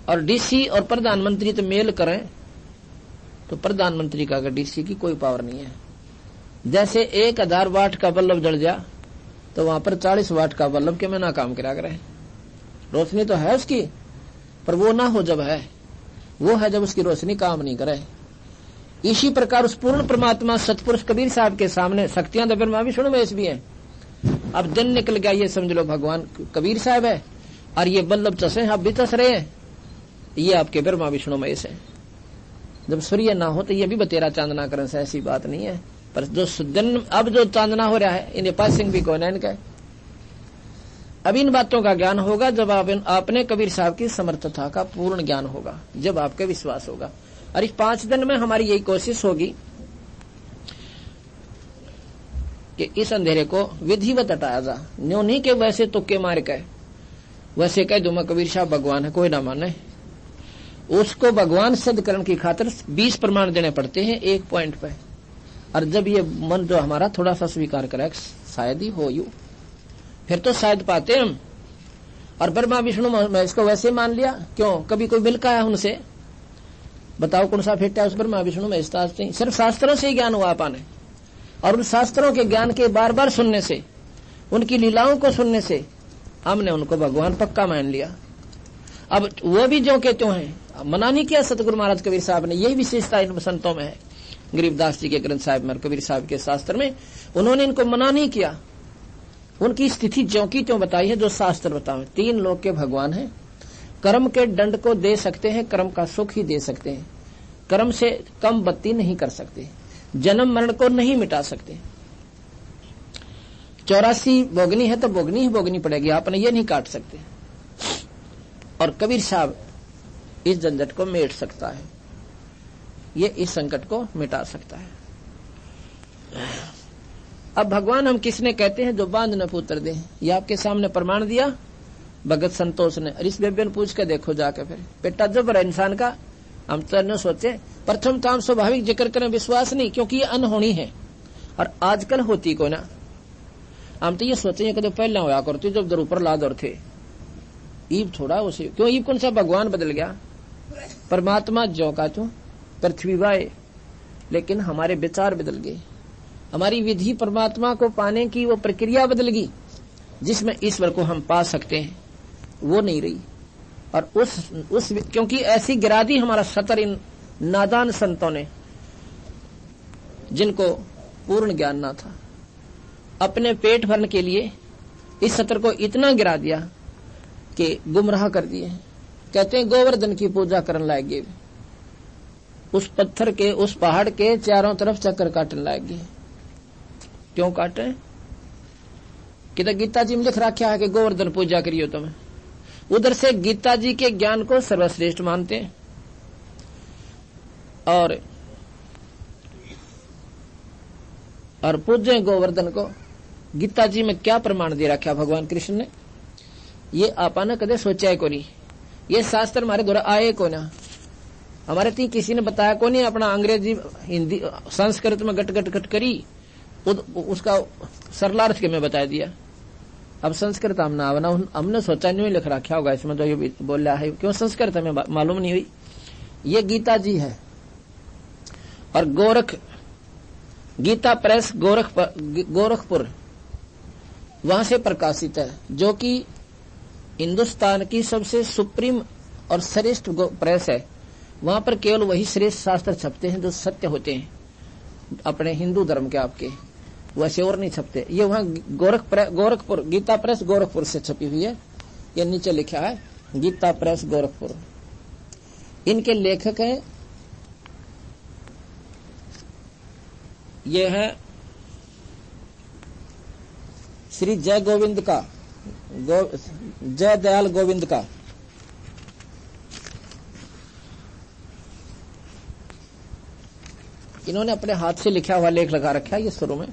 और डीसी और प्रधानमंत्री तो मेल करें तो प्रधानमंत्री का डीसी की कोई पावर नहीं है। जैसे 1000 वाट का बल्ब जल जा तो वहां पर 40 वाट का बल्ब के में ना काम करा करे, रोशनी तो है उसकी, पर वो ना हो जब है, वो है जब उसकी रोशनी काम नहीं करे। इसी प्रकार उस पूर्ण परमात्मा सतपुरुष कबीर साहब के सामने शक्तियां तो ब्रह्मा विष्णु महेश भी हैं। अब दिन निकल गया, ये समझ लो भगवान कबीर साहब है, और ये बल्लभ चसे आप भी चस रहे हैं, ये आपके ब्रह्मा विष्णु महेश है। जब सूर्य ना हो तो ये भी बतेरा चांदना करने से ऐसी बात नहीं है, पर जो दिन अब जो चांदना हो रहा है, इन्हें पास सिंह भी कौन है इनका। अब इन बातों का ज्ञान होगा जब आपने कबीर साहब की समर्थता का पूर्ण ज्ञान होगा, जब आपके विश्वास होगा। और इस 5 दिन में हमारी यही कोशिश होगी कि इस अंधेरे को विधिवत हटाया जा। न्यू नहीं के वैसे तुक्के मार के वैसे कह दो मैं कबीर साहब भगवान है, कोई ना माने, उसको भगवान सिद्ध करने की खातिर 20 प्रमाण देने पड़ते हैं एक पॉइंट पे। और जब ये मन जो हमारा थोड़ा सा स्वीकार करे शायद ही हो यू, फिर तो शायद पाते हम। और ब्रह्मा विष्णु महेश को वैसे मान लिया, क्यों? कभी कोई मिलका है उनसे, बताओ कौन सा फेटा है उस ब्रह्मा विष्णु महेश? सिर्फ शास्त्रों से ही ज्ञान हुआ पाने, और उन शास्त्रों के ज्ञान के बार बार सुनने से, उनकी लीलाओं को सुनने से हमने उनको भगवान पक्का मान लिया। अब वो भी जो कहते हैं, मना नहीं किया सतगुरु महाराज कबीर साहब ने, यही विशेषता इन संतों में है। गरीबदास जी के ग्रंथ साहिब में, कबीर साहब के शास्त्र में उन्होंने इनको मना नहीं किया, उनकी स्थिति ज्यों की त्यों बताई है जो शास्त्र बताओ। 3 लोक के भगवान हैं, कर्म के दंड को दे सकते हैं, कर्म का सुख ही दे सकते हैं, कर्म से कम बत्ती नहीं कर सकते, जन्म मरण को नहीं मिटा सकते। 84 भोगनी है तो भोगनी ही भोगनी पड़ेगी, आपने ये नहीं काट सकते। और कबीर साहब इस झंझट को मेट सकता है, ये इस संकट को मिटा सकता है। अब भगवान हम किसने कहते हैं? जो बांध न पुत्र दे। ये आपके सामने प्रमाण दिया भगत संतोष ने। और इस बेबे ने पूछ के देखो जाके, फिर पेटा जबर है इंसान का। हम तो न सोचे, प्रथम तो हम स्वाभाविक जिक्र करें, विश्वास नहीं, क्योंकि ये अनहोनी है और आजकल होती को ना। हम तो ये सोचे कदम पहले होया करते जब दर ऊपर लादर थे, ईब थोड़ा उसे क्यों? ईब कौन सा भगवान बदल गया? परमात्मा जो का तू पृथ्वी वाए, लेकिन हमारे विचार बदल गए, हमारी विधि परमात्मा को पाने की वो प्रक्रिया बदल गई, जिसमें ईश्वर को हम पा सकते हैं, वो नहीं रही। और उस क्योंकि ऐसी गिरा दी हमारा सतर इन नादान संतों ने, जिनको पूर्ण ज्ञान ना था। अपने पेट भरने के लिए इस सत्र को इतना गिरा दिया कि गुमराह कर दिए। कहते हैं गोवर्धन की पूजा करने लग गए, उस पत्थर के उस पहाड़ के चारों तरफ चक्कर काटने लग गए। क्यों काटे? कि तो गीता जी में लिख रखा है कि गोवर्धन पूजा करियो तुम्हें। उधर से गीता जी के ज्ञान को सर्वश्रेष्ठ मानते हैं और पूजे गोवर्धन को। गीता जी में क्या प्रमाण दे रखा भगवान कृष्ण ने, ये आपा ने कदे सोचा है को नहीं। ये शास्त्र हमारे द्वारा आए को ना, हमारे ती किसी ने बताया को नहीं। अपना अंग्रेजी हिंदी संस्कृत में गट गट गट करी, उसका सरलार्थ के में बता दिया। अब संस्कृत हमने सोचा नहीं लिख रखा होगा इसमें, तो ये बोल रहा है क्यों संस्कृत हमें मालूम नहीं हुई। ये गीता जी है और गीता प्रेस गोरखपुर वहां से प्रकाशित है, जो कि हिंदुस्तान की सबसे सुप्रीम और श्रेष्ठ प्रेस है। वहां पर केवल वही श्रेष्ठ शास्त्र छपते हैं जो सत्य होते हैं अपने हिंदू धर्म के, आपके वैसे और नहीं छपते। ये वहां गोरखपुर गीता प्रेस गोरखपुर से छपी हुई है। ये नीचे लिखा है गीता प्रेस गोरखपुर। इनके लेखक हैं, ये है श्री जय दयाल गोविंद का। इन्होंने अपने हाथ से लिखा हुआ लेख लगा रखा है ये शुरू में।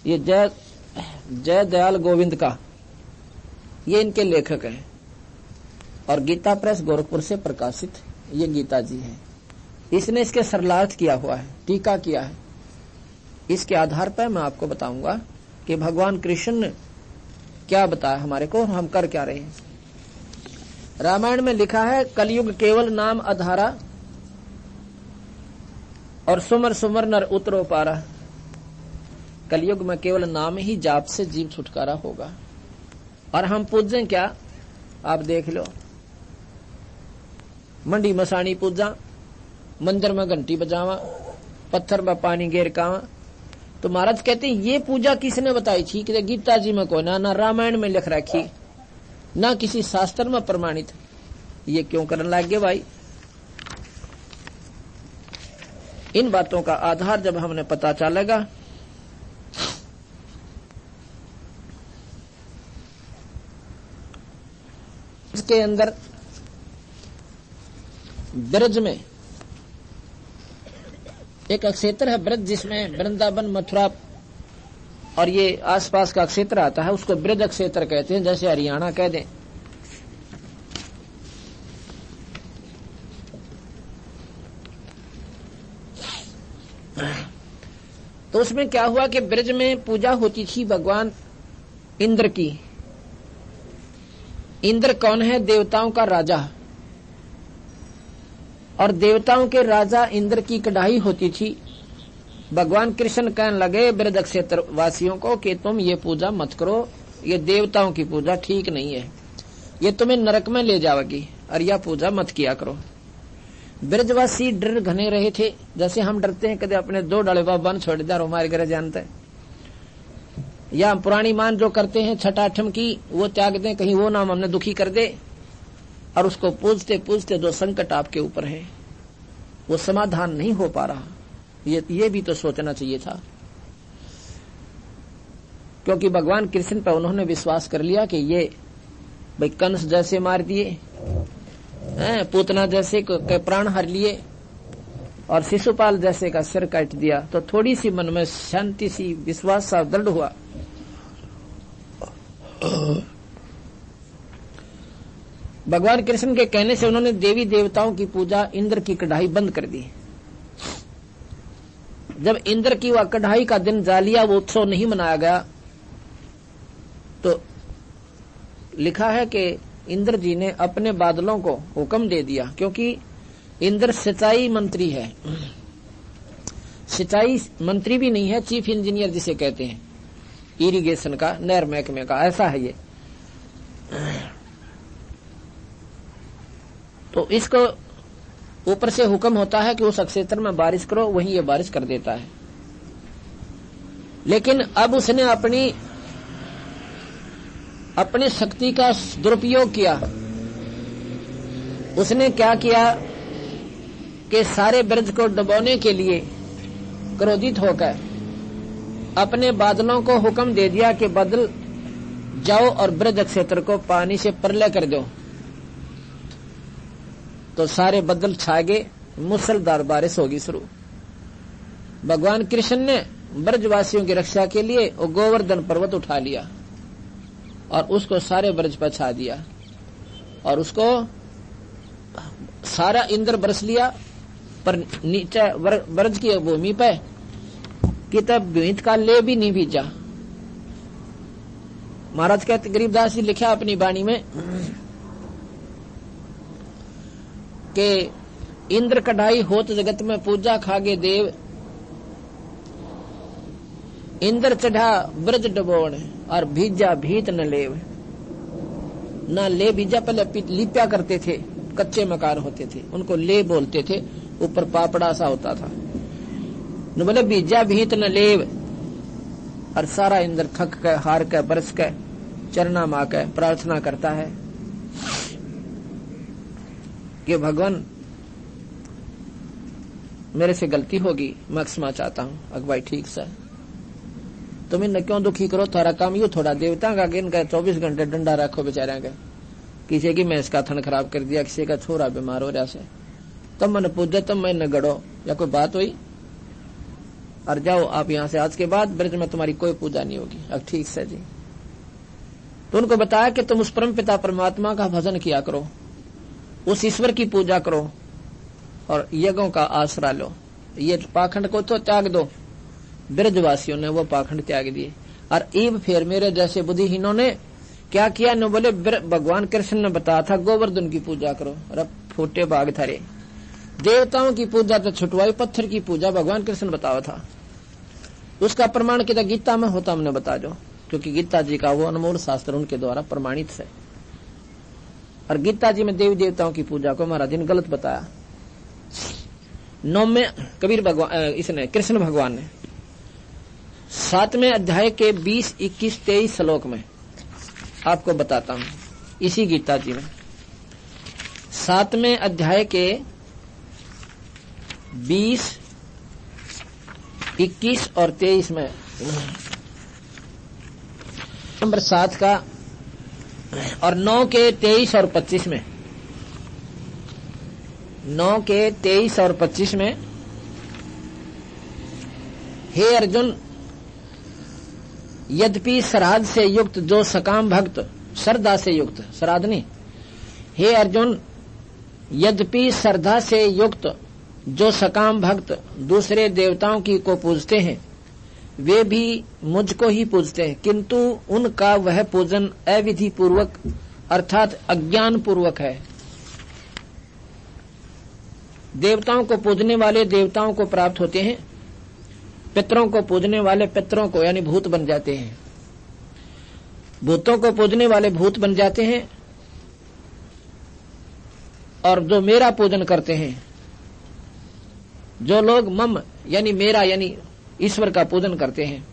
ये जय दयाल गोविंद का, ये इनके लेखक हैं और गीता प्रेस गोरखपुर से प्रकाशित ये गीता जी है। इसने इसके सरलार्थ किया हुआ है, टीका किया है। इसके आधार पर मैं आपको बताऊंगा कि भगवान कृष्ण ने क्या बताया हमारे को और हम कर क्या रहे हैं। रामायण में लिखा है कलयुग केवल नाम आधारा और सुमर सुमर नर उतरो पारा। कलयुग में केवल नाम ही जाप से जीव छुटकारा होगा। और हम पूजें क्या, आप देख लो। मंडी मसाणी पूजा, मंदिर में घंटी बजावा, पत्थर में पानी गेर कावा। तो महाराज कहते हैं ये पूजा किसने बताई थी? कि गीता जी में कोई ना रामायण में लिख रखी, ना किसी शास्त्र में प्रमाणित। ये क्यों करने लग गए भाई? इन बातों का आधार जब हमने पता चलेगा इसके अंदर ब्रज में एक क्षेत्र है ब्रज, जिसमें वृंदावन मथुरा और ये आसपास का क्षेत्र आता है, उसको ब्रज क्षेत्र कहते हैं, जैसे हरियाणा कह दें। तो उसमें क्या हुआ कि ब्रज में पूजा होती थी भगवान इंद्र की। इंद्र कौन है? देवताओं का राजा। और देवताओं के राजा इंद्र की कढ़ाई होती थी। भगवान कृष्ण कहने लगे ब्रज क्षेत्र वासियों को कि तुम ये पूजा मत करो, ये देवताओं की पूजा ठीक नहीं है, ये तुम्हें नरक में ले जाएगी, और यह पूजा मत किया करो। ब्रजवासी डर घने रहे थे, जैसे हम डरते हैं कदे अपने दो डाले बन छोड़ दिया हमारे घर जानते हैं, या पुरानी मान जो करते हैं छठा अठम की वो त्याग दें, कहीं वो नाम हमने दुखी कर दे, और उसको पूजते पूजते जो संकट आपके ऊपर है वो समाधान नहीं हो पा रहा। ये भी तो सोचना चाहिए था, क्योंकि भगवान कृष्ण पर उन्होंने विश्वास कर लिया कि ये भाई कंस जैसे मार दिए, पूतना जैसे के प्राण हर लिए और शिशुपाल जैसे का सिर काट दिया, तो थोड़ी सी मन में शांति सी विश्वास सा दृढ़ हुआ। भगवान कृष्ण के कहने से उन्होंने देवी देवताओं की पूजा, इंद्र की कढ़ाई बंद कर दी। जब इंद्र की वह कढ़ाई का दिन जा लिया, वो उत्सव नहीं मनाया गया, तो लिखा है कि इंद्र जी ने अपने बादलों को हुक्म दे दिया, क्योंकि इंद्र सिंचाई मंत्री है, सिंचाई मंत्री भी नहीं है, चीफ इंजीनियर जिसे कहते हैं, इरिगेशन का, नहर महकमे का, ऐसा है ये। तो इसको ऊपर से हुक्म होता है कि उस क्षेत्र में बारिश करो, वहीं ये बारिश कर देता है। लेकिन अब उसने अपनी शक्ति का दुरुपयोग किया। उसने क्या किया कि सारे ब्रज को डुबोने के लिए क्रोधित होकर अपने बादलों को हुक्म दे दिया कि बादल जाओ और ब्रज क्षेत्र को पानी से प्रलय कर दो। तो सारे बादल छा गए, मूसलधार बारिश होगी शुरू। भगवान कृष्ण ने ब्रजवासियों की रक्षा के लिए वो गोवर्धन पर्वत उठा लिया और उसको सारे ब्रज पर छा दिया और उसको सारा इंद्र बरस लिया, पर नीचे ब्रज की भूमि पे कि तब भीत का ले भी नहीं भीजा। महाराज कहते, गरीबदास जी लिखा अपनी वाणी में कि इंद्र कढ़ाई होत जगत में पूजा खागे देव, इंद्र चढ़ा ब्रज डबोण और भीजा भीत न लेव। न ले भीजा, पहले लिप्या करते थे, कच्चे मकान होते थे, उनको ले बोलते थे, ऊपर पापड़ा सा होता था। न बोले भीजा भीत न लेव, और सारा इंद्र थक के हार के बरस के चरना मा के प्रार्थना करता है कि भगवान मेरे से गलती होगी, मैं क्षमा चाहता हूँ। अगवाई ठीक से तुम इन्हें क्यों दुखी करो, थारा काम यू थोड़ा देवता का इनका 24 घंटे डंडा रखो बेचारा का, किसी की मैंस का थन खराब कर दिया, किसी का छोरा बीमार हो रहा से, तब मैंने पूछे तब मैं न गड़ो, या कोई बात हुई और जाओ आप यहाँ से, आज के बाद ब्रज में तुम्हारी कोई पूजा नहीं होगी। अब ठीक से जी। तो उनको बताया कि तुम उस परम पिता परमात्मा का भजन किया करो, उस ईश्वर की पूजा करो और यज्ञों का आसरा लो, ये पाखंड को तो त्याग दो। ब्रजवासियों ने वो पाखंड त्याग दिए और ईब फिर मेरे जैसे बुद्धिहीनों ने क्या किया, न बोले भगवान कृष्ण ने बताया था गोवर्धन की पूजा करो, और फूटे बाग थारे देवताओं की पूजा तो छुटवाई, पत्थर की पूजा भगवान कृष्ण बताया था। उसका प्रमाण कितना गीता में होता हमने बता दो, क्योंकि गीता जी का वो अनमोल शास्त्र उनके द्वारा प्रमाणित है। और गीता जी में देवी देवताओं की पूजा को महाराज ने गलत बताया। 9 में कबीर भगवान इसने कृष्ण भगवान ने 7वें अध्याय के 20, 21, 23 श्लोक में आपको बताता हूं, इसी गीता जी में 7वें अध्याय के 20, 21 और 23 में नंबर 7 का और 9 के 23 और 25 में, 9 के 23 और 25 में, हे अर्जुन, यद्यपि श्राद्ध से युक्त जो सकाम भक्त, श्रद्धा से युक्त, श्राद्ध नहीं, हे अर्जुन, यद्यपि श्रद्धा से युक्त जो सकाम भक्त दूसरे देवताओं की को पूजते हैं, वे भी मुझको ही पूजते हैं, किंतु उनका वह पूजन अविधि पूर्वक अर्थात अज्ञान पूर्वक है। देवताओं को पूजने वाले देवताओं को प्राप्त होते हैं, पितरों को पूजने वाले पितरों को यानी भूत बन जाते हैं, भूतों को पूजने वाले भूत बन जाते हैं, और जो मेरा पूजन करते हैं, जो लोग मम यानी मेरा यानी ईश्वर का पूजन करते हैं,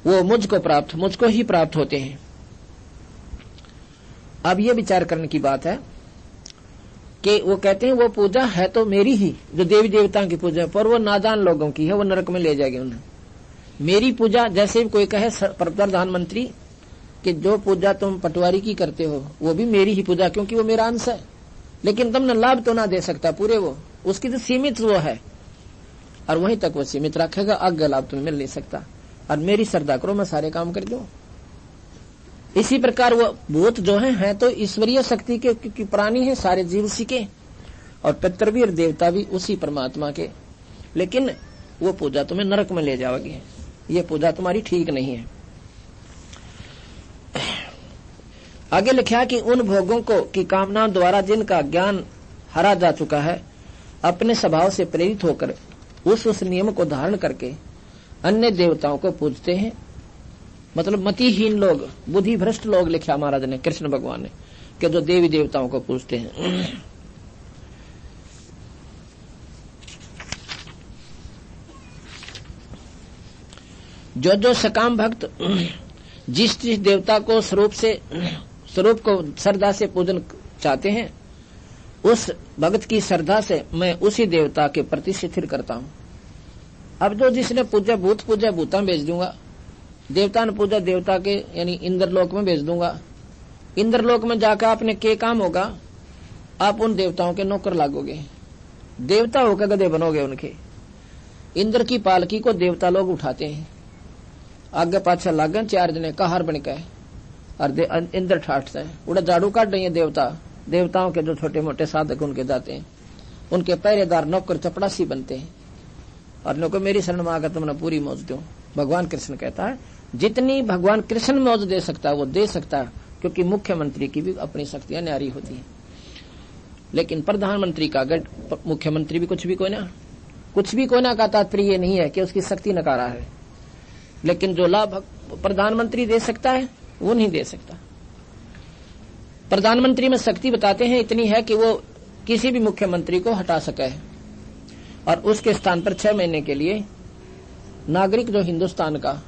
वो मुझको ही प्राप्त होते हैं। अब ये विचार करने की बात है कि वो कहते हैं वो पूजा है तो मेरी ही, जो देवी देवताओं की पूजा, पर वो नादान लोगों की है, वो नरक में ले जाएगी उन्हें। मेरी पूजा, जैसे कोई कहे प्रधानमंत्री कि जो पूजा तुम पटवारी की करते हो वो भी मेरी ही पूजा, क्योंकि वो मेरा अंश है, लेकिन तुमने लाभ तो ना दे सकता पूरे, वो उसकी तो सीमित वो है और वहीं तक वो सीमित रखेगा, आगे लाभ तुम्हें मिल नहीं सकता। और मेरी श्रद्धा करो, मैं सारे काम कर दूं। इसी प्रकार वो भूत जो है तो ईश्वरीय शक्ति के, क्योंकि प्राणी है, सारे जीव उसी के, और पितर भी और देवता भी उसी परमात्मा के, लेकिन वो पूजा तुम्हें नरक में ले जाओगी, ये पूजा तुम्हारी ठीक नहीं है। आगे लिखा कि उन भोगों को की कामनाओं द्वारा जिनका ज्ञान हरा जा चुका है, अपने स्वभाव से प्रेरित होकर उस नियम को धारण करके अन्य देवताओं को पूजते हैं। मतलब मतिहीन लोग, बुद्धि भ्रष्ट लोग, लिखा महाराज ने, कृष्ण भगवान ने, कि जो देवी देवताओं को पूजते हैं। जो सकाम भक्त जिस देवता को स्वरूप को श्रद्धा से पूजन चाहते हैं, उस भक्त की श्रद्धा से मैं उसी देवता के प्रति शिथिल करता हूं। अब जो जिसने पूजा भूता भेज दूंगा, देवता ने पूजा देवता के यानी इंद्रलोक में भेज दूंगा। इंद्रलोक में जाकर आपने के काम होगा, आप उन देवताओं के नौकर लागोगे, देवता होकर गधे बनोगे उनके। इंद्र की पालकी को देवता लोग उठाते हैं, आगे पाछा लागन 4 जने कहार बन के, और इंद्र ठाटते हैं, उड़ा झाड़ू काट रही है देवताओं के जो छोटे मोटे साधक उनके जाते हैं, उनके पहरेदार नौकर चपड़ासी बनते हैं, और लोगों मेरी शरण में आकर तुमने पूरी मौज दो। भगवान कृष्ण कहता है जितनी भगवान कृष्ण मौज दे सकता है वो दे सकता है, क्योंकि मुख्यमंत्री की भी अपनी शक्तियां न्यारी होती है। लेकिन प्रधानमंत्री का अगर मुख्यमंत्री भी कुछ भी कोई ना का तात्पर्य ये नहीं है कि उसकी शक्ति नकारा है, लेकिन जो लाभ प्रधानमंत्री दे सकता है वो नहीं दे सकता। प्रधानमंत्री में शक्ति बताते हैं इतनी है कि वो किसी भी मुख्यमंत्री को हटा सके, और उसके स्थान पर 6 महीने के लिए नागरिक जो हिंदुस्तान का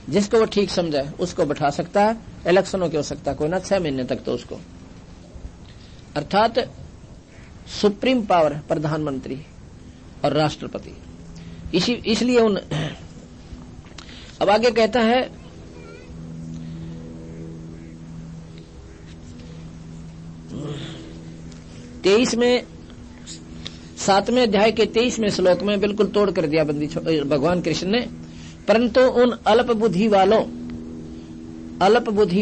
जिसको वो ठीक समझे उसको बैठा सकता है। इलेक्शनों की हो सकता कोई ना, 6 महीने तक तो उसको, अर्थात सुप्रीम पावर प्रधानमंत्री और राष्ट्रपति। इसलिए उन अब आगे कहता है में 7वें अध्याय के 23वें श्लोक में बिल्कुल तोड़ कर दिया बंदी भगवान कृष्ण ने। परंतु उन अल्प बुद्धि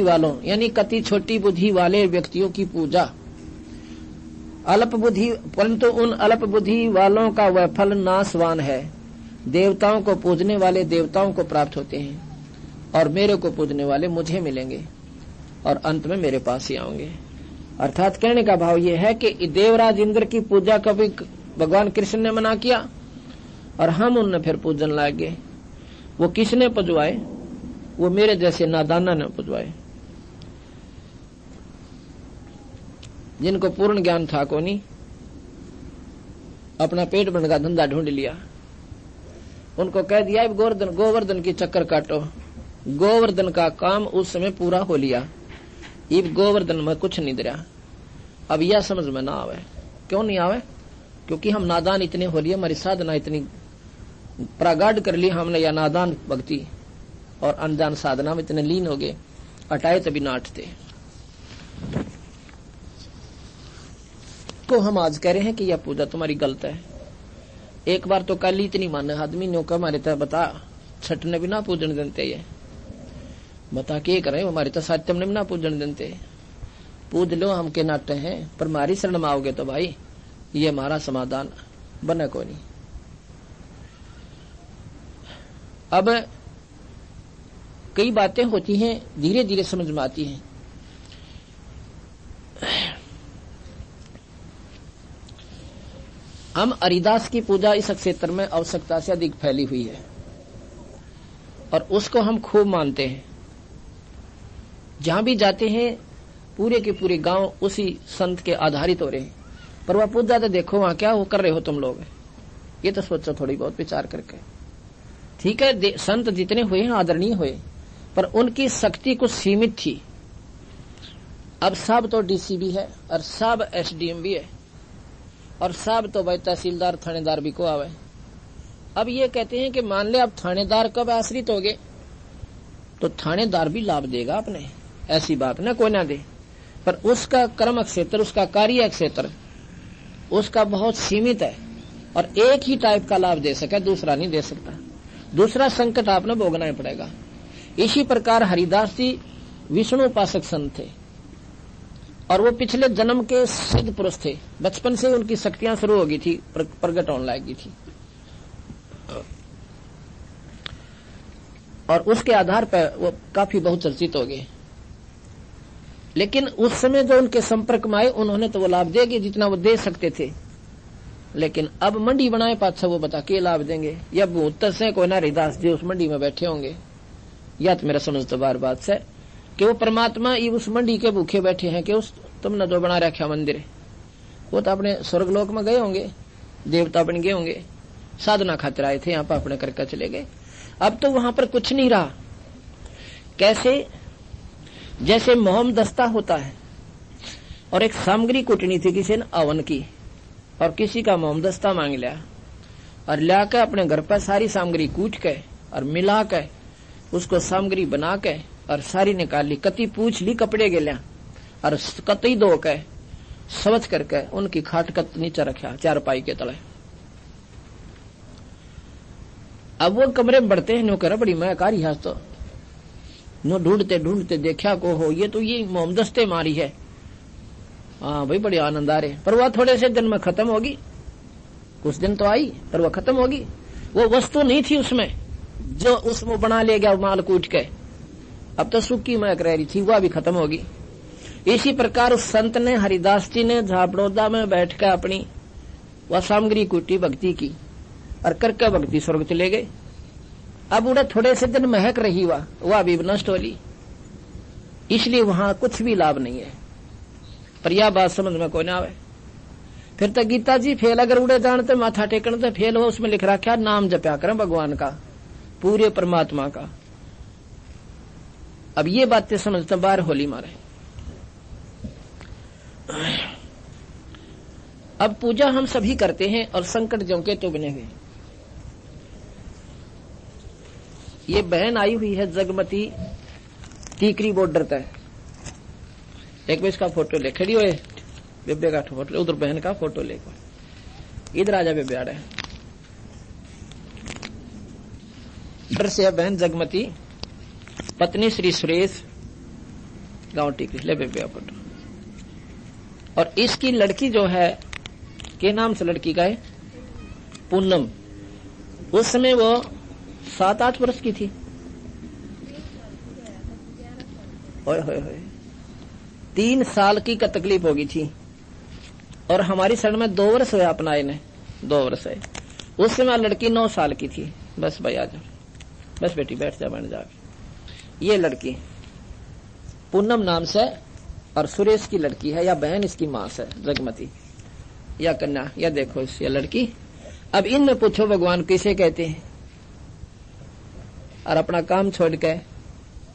वालों यानी कति छोटी बुद्धि वाले व्यक्तियों की पूजा, परंतु उन अल्प बुद्धि वालों का वह फल नाशवान है। देवताओं को पूजने वाले देवताओं को प्राप्त होते हैं, और मेरे को पूजने वाले मुझे मिलेंगे, और अंत में मेरे पास ही आएंगे। अर्थात कहने का भाव यह है कि देवराज इंद्र की पूजा कभी भगवान कृष्ण ने मना किया, और हम उनने फिर पूजन लागे। वो किसने पुजवाए? वो मेरे जैसे नादाना ने पुजवाए, जिनको पूर्ण ज्ञान था को नहीं, अपना पेट भरने का धंधा ढूंढ लिया। उनको कह दिया गोवर्धन की चक्कर काटो। गोवर्धन का काम उस समय पूरा हो लिया, इब गोवर्धन में कुछ नहीं दरिया। अब यह समझ में ना आवे। क्यों नहीं आवे? क्योंकि हम नादान इतने हो लिए, हमारी साधना इतनी प्रगाढ़ कर ली हमने, या नादान भक्ति और अनजान साधना में इतने लीन हो गए, हटाए तभी नाटते। तो हम आज कह रहे हैं कि यह पूजा तुम्हारी गलत है। एक बार तो कल इतनी माने आदमी ने कहा हमारे तो बता छठने भी ना पूजन देते, ये बता के करे हमारे तो सात्यम ने भी ना पूजन देते। पूज लो हम के नाटे हैं, पर हमारी शरण में आओगे तो भाई ये हमारा समाधान बने को नहीं। अब कई बातें होती हैं धीरे धीरे समझ में आती हैं। हम हरिदास की पूजा इस क्षेत्र में आवश्यकता से अधिक फैली हुई है, और उसको हम खूब मानते हैं। जहां भी जाते हैं पूरे के पूरे गांव उसी संत के आधारित हो रहे हैं। पर वह पूजा तो देखो वहां क्या वो कर रहे हो तुम लोग, ये तो सोचो थोड़ी बहुत विचार करके। ठीक है, संत जितने हुए हैं आदरणीय हुए, पर उनकी शक्ति कुछ सीमित थी। अब सब तो डीसी भी है, और सब एसडीएम भी है, और सब तो भाई तहसीलदार थानेदार भी को आवे। अब ये कहते हैं कि मान ले अब थानेदार कब आश्रित हो गए तो थानेदार भी लाभ देगा अपने, ऐसी बात ना कोई ना दे, पर उसका कर्म क्षेत्र, उसका कार्य क्षेत्र उसका बहुत सीमित है, और एक ही टाइप का लाभ दे सके, दूसरा नहीं दे सकता। दूसरा संकट आपने भोगना ही पड़ेगा। इसी प्रकार हरिदास जी विष्णु उपासक संत थे, और वो पिछले जन्म के सिद्ध पुरुष थे। बचपन से उनकी शक्तियां शुरू हो गई थी, प्रकट होने लगी थी, और उसके आधार पर वो काफी बहुचर्चित हो गए। लेकिन उस समय जो उनके संपर्क में आए उन्होंने तो वो लाभ देंगे जितना वो दे सकते थे। लेकिन अब मंडी बनाए पाछा वो बता के लाभ देंगे, या भूत से कोई ना हरिदास जी उस मंडी में बैठे होंगे, या तो मेरा समझ तो बार बात से कि वो परमात्मा ये उस मंडी के भूखे बैठे हैं कि उस तुमने जो बना रखा मंदिर, वो तो अपने स्वर्गलोक में गए होंगे, देवता बन गए होंगे, साधना खातिर आए थे यहाँ पर अपने करके चले गए। अब तो वहां पर कुछ नहीं रहा। कैसे? जैसे मोम दस्ता होता है और एक सामग्री कुटनी थी किसी ने अवन की, और किसी का मोम दस्ता मांग लिया और लाकर अपने घर पर सारी सामग्री कूट के और मिला के उसको सामग्री बना के और सारी निकाल ली, कति पूछ ली कपड़े के लिया और कति धो के सवच करके उनकी खाट का नीचे रखा चारपाई के तले। अब वो कमरे में बढ़ते हैं, नो कर बड़ी मैं कारी हाथ तो नो ढूंढते ढूंढते देखा को हो ये तो ये मोमदस्ते मारी है। हाँ भाई बड़ी आनंद आ रहे, पर वह थोड़े से दिन में खत्म होगी। कुछ दिन तो आई पर वह खत्म होगी। वो वस्तु नहीं थी उसमें जो उसमें बना ले गया माल कूट के, अब तो सुखी महक रह रही थी, वह भी खत्म होगी। इसी प्रकार उस संत ने, हरिदास जी ने झापड़ौदा में बैठकर अपनी वह सामग्री कूटी भक्ति की और करके भक्ति स्वर्ग चले गए। अब उड़े थोड़े से दिन महक रही वह भी नष्ट होली, इसलिए वहां कुछ भी लाभ नहीं है। पर यह बात समझ में कोई ना आवे। फिर तो गीता जी फेल अगर उड़े जानते माथा टेकन तो फेल हो, उसमें लिख रखा नाम जप्या करें भगवान का, पूरे परमात्मा का। अब ये बातें समझते बाहर होली मारे। अब पूजा हम सभी करते हैं और संकट जो के तो बने हुए। ये बहन आई हुई है जगमती टीकरी बॉर्डर तक, एक बार इसका फोटो ले खड़ी हुए, बेबे का फोटो, उधर बहन का फोटो लेकर इधर आजा बेबे आ रहे इधर से। बहन जगमती, पत्नी श्री सुरेश, गांव टीकरी, ले बेबे का फोटो। और इसकी लड़की जो है, के नाम से लड़की का है, पूनम। उस समय वो 7-8 वर्ष की थी। ओए होए होए, 3 साल की का तकलीफ होगी थी। और हमारी सड़ में 2 वर्ष हुआ अपनाए ने, 2 वर्ष है। उस समय लड़की 9 साल की थी। बस भाई आ जाओ, बस बेटी बैठ जा, बन जा। ये लड़की पूनम नाम से और सुरेश की लड़की है, या बहन इसकी मां से जगमती, या कन्या, या देखो ये लड़की। अब इनमें पूछो भगवान किसे कहते हैं? और अपना काम छोड़ के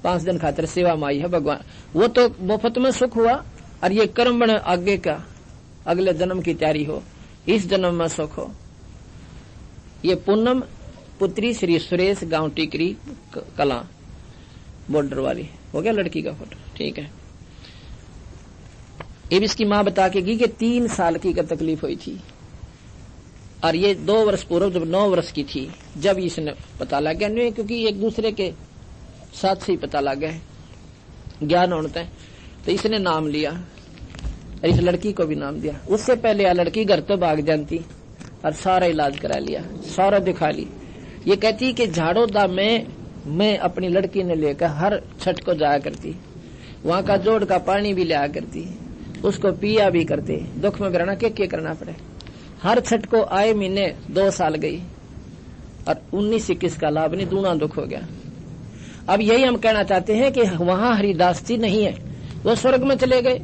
5 दिन खातिर सेवा माई है भगवान। वो तो मुफ्त में सुख हुआ, और ये कर्म बने आगे का, अगले जन्म की तैयारी हो, इस जन्म में सुख हो। ये पूनम पुत्री श्री सुरेश, गांव टीकरी कला बॉर्डर वाली। हो गया लड़की का फोटो, ठीक है। ये भी इसकी मां बता के गई कि 3 साल की का तकलीफ हुई थी, और ये 2 वर्ष पूर्व जब 9 वर्ष की थी, जब इसने पता लग गया, नहीं क्योंकि एक दूसरे के साथ से ही पता लग गया ज्ञान होता है, तो इसने नाम लिया और इस लड़की को भी नाम दिया। उससे पहले यह लड़की घर तो भाग जानती और सारा इलाज करा लिया, सारा दिखा ली। ये कहती कि झाड़ोदा में मैं अपनी लड़की ने लेकर हर छठ को जाया करती, वहां का जोड़ का पानी भी लिया करती, उसको पिया भी करते। दुख में रहना क्या करना पड़े। हर छठ को आए महीने 2 साल गई, और 19-21 का लाभ नहीं, दूना दुख हो गया। अब यही हम कहना चाहते हैं कि वहां हरिदास जी नहीं है, वो स्वर्ग में चले गए।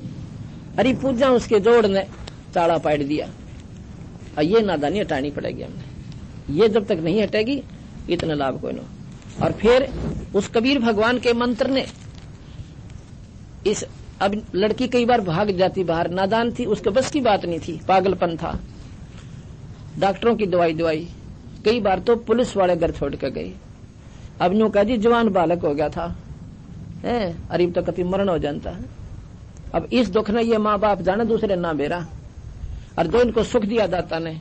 हरि पूजा उसके जोड़ ने चाड़ा पाट दिया, और ये नादानी हटानी पड़ेगी हमने। ये जब तक नहीं हटेगी इतना लाभ कोई ना। और फिर उस कबीर भगवान के मंत्र ने इस, अब लड़की कई बार भाग जाती बाहर, नादान थी, उसके बस की बात नहीं थी, पागलपन था, डॉक्टरों की दवाई, कई बार तो पुलिस वाले घर छोड़ कर गए। अब यूं कह जी जवान बालक हो गया था, अरीब तो कभी मरण हो जाता है। अब इस दुख ने ये माँ बाप जाने दूसरे ना बेरा, और जो इनको सुख दिया दाता ने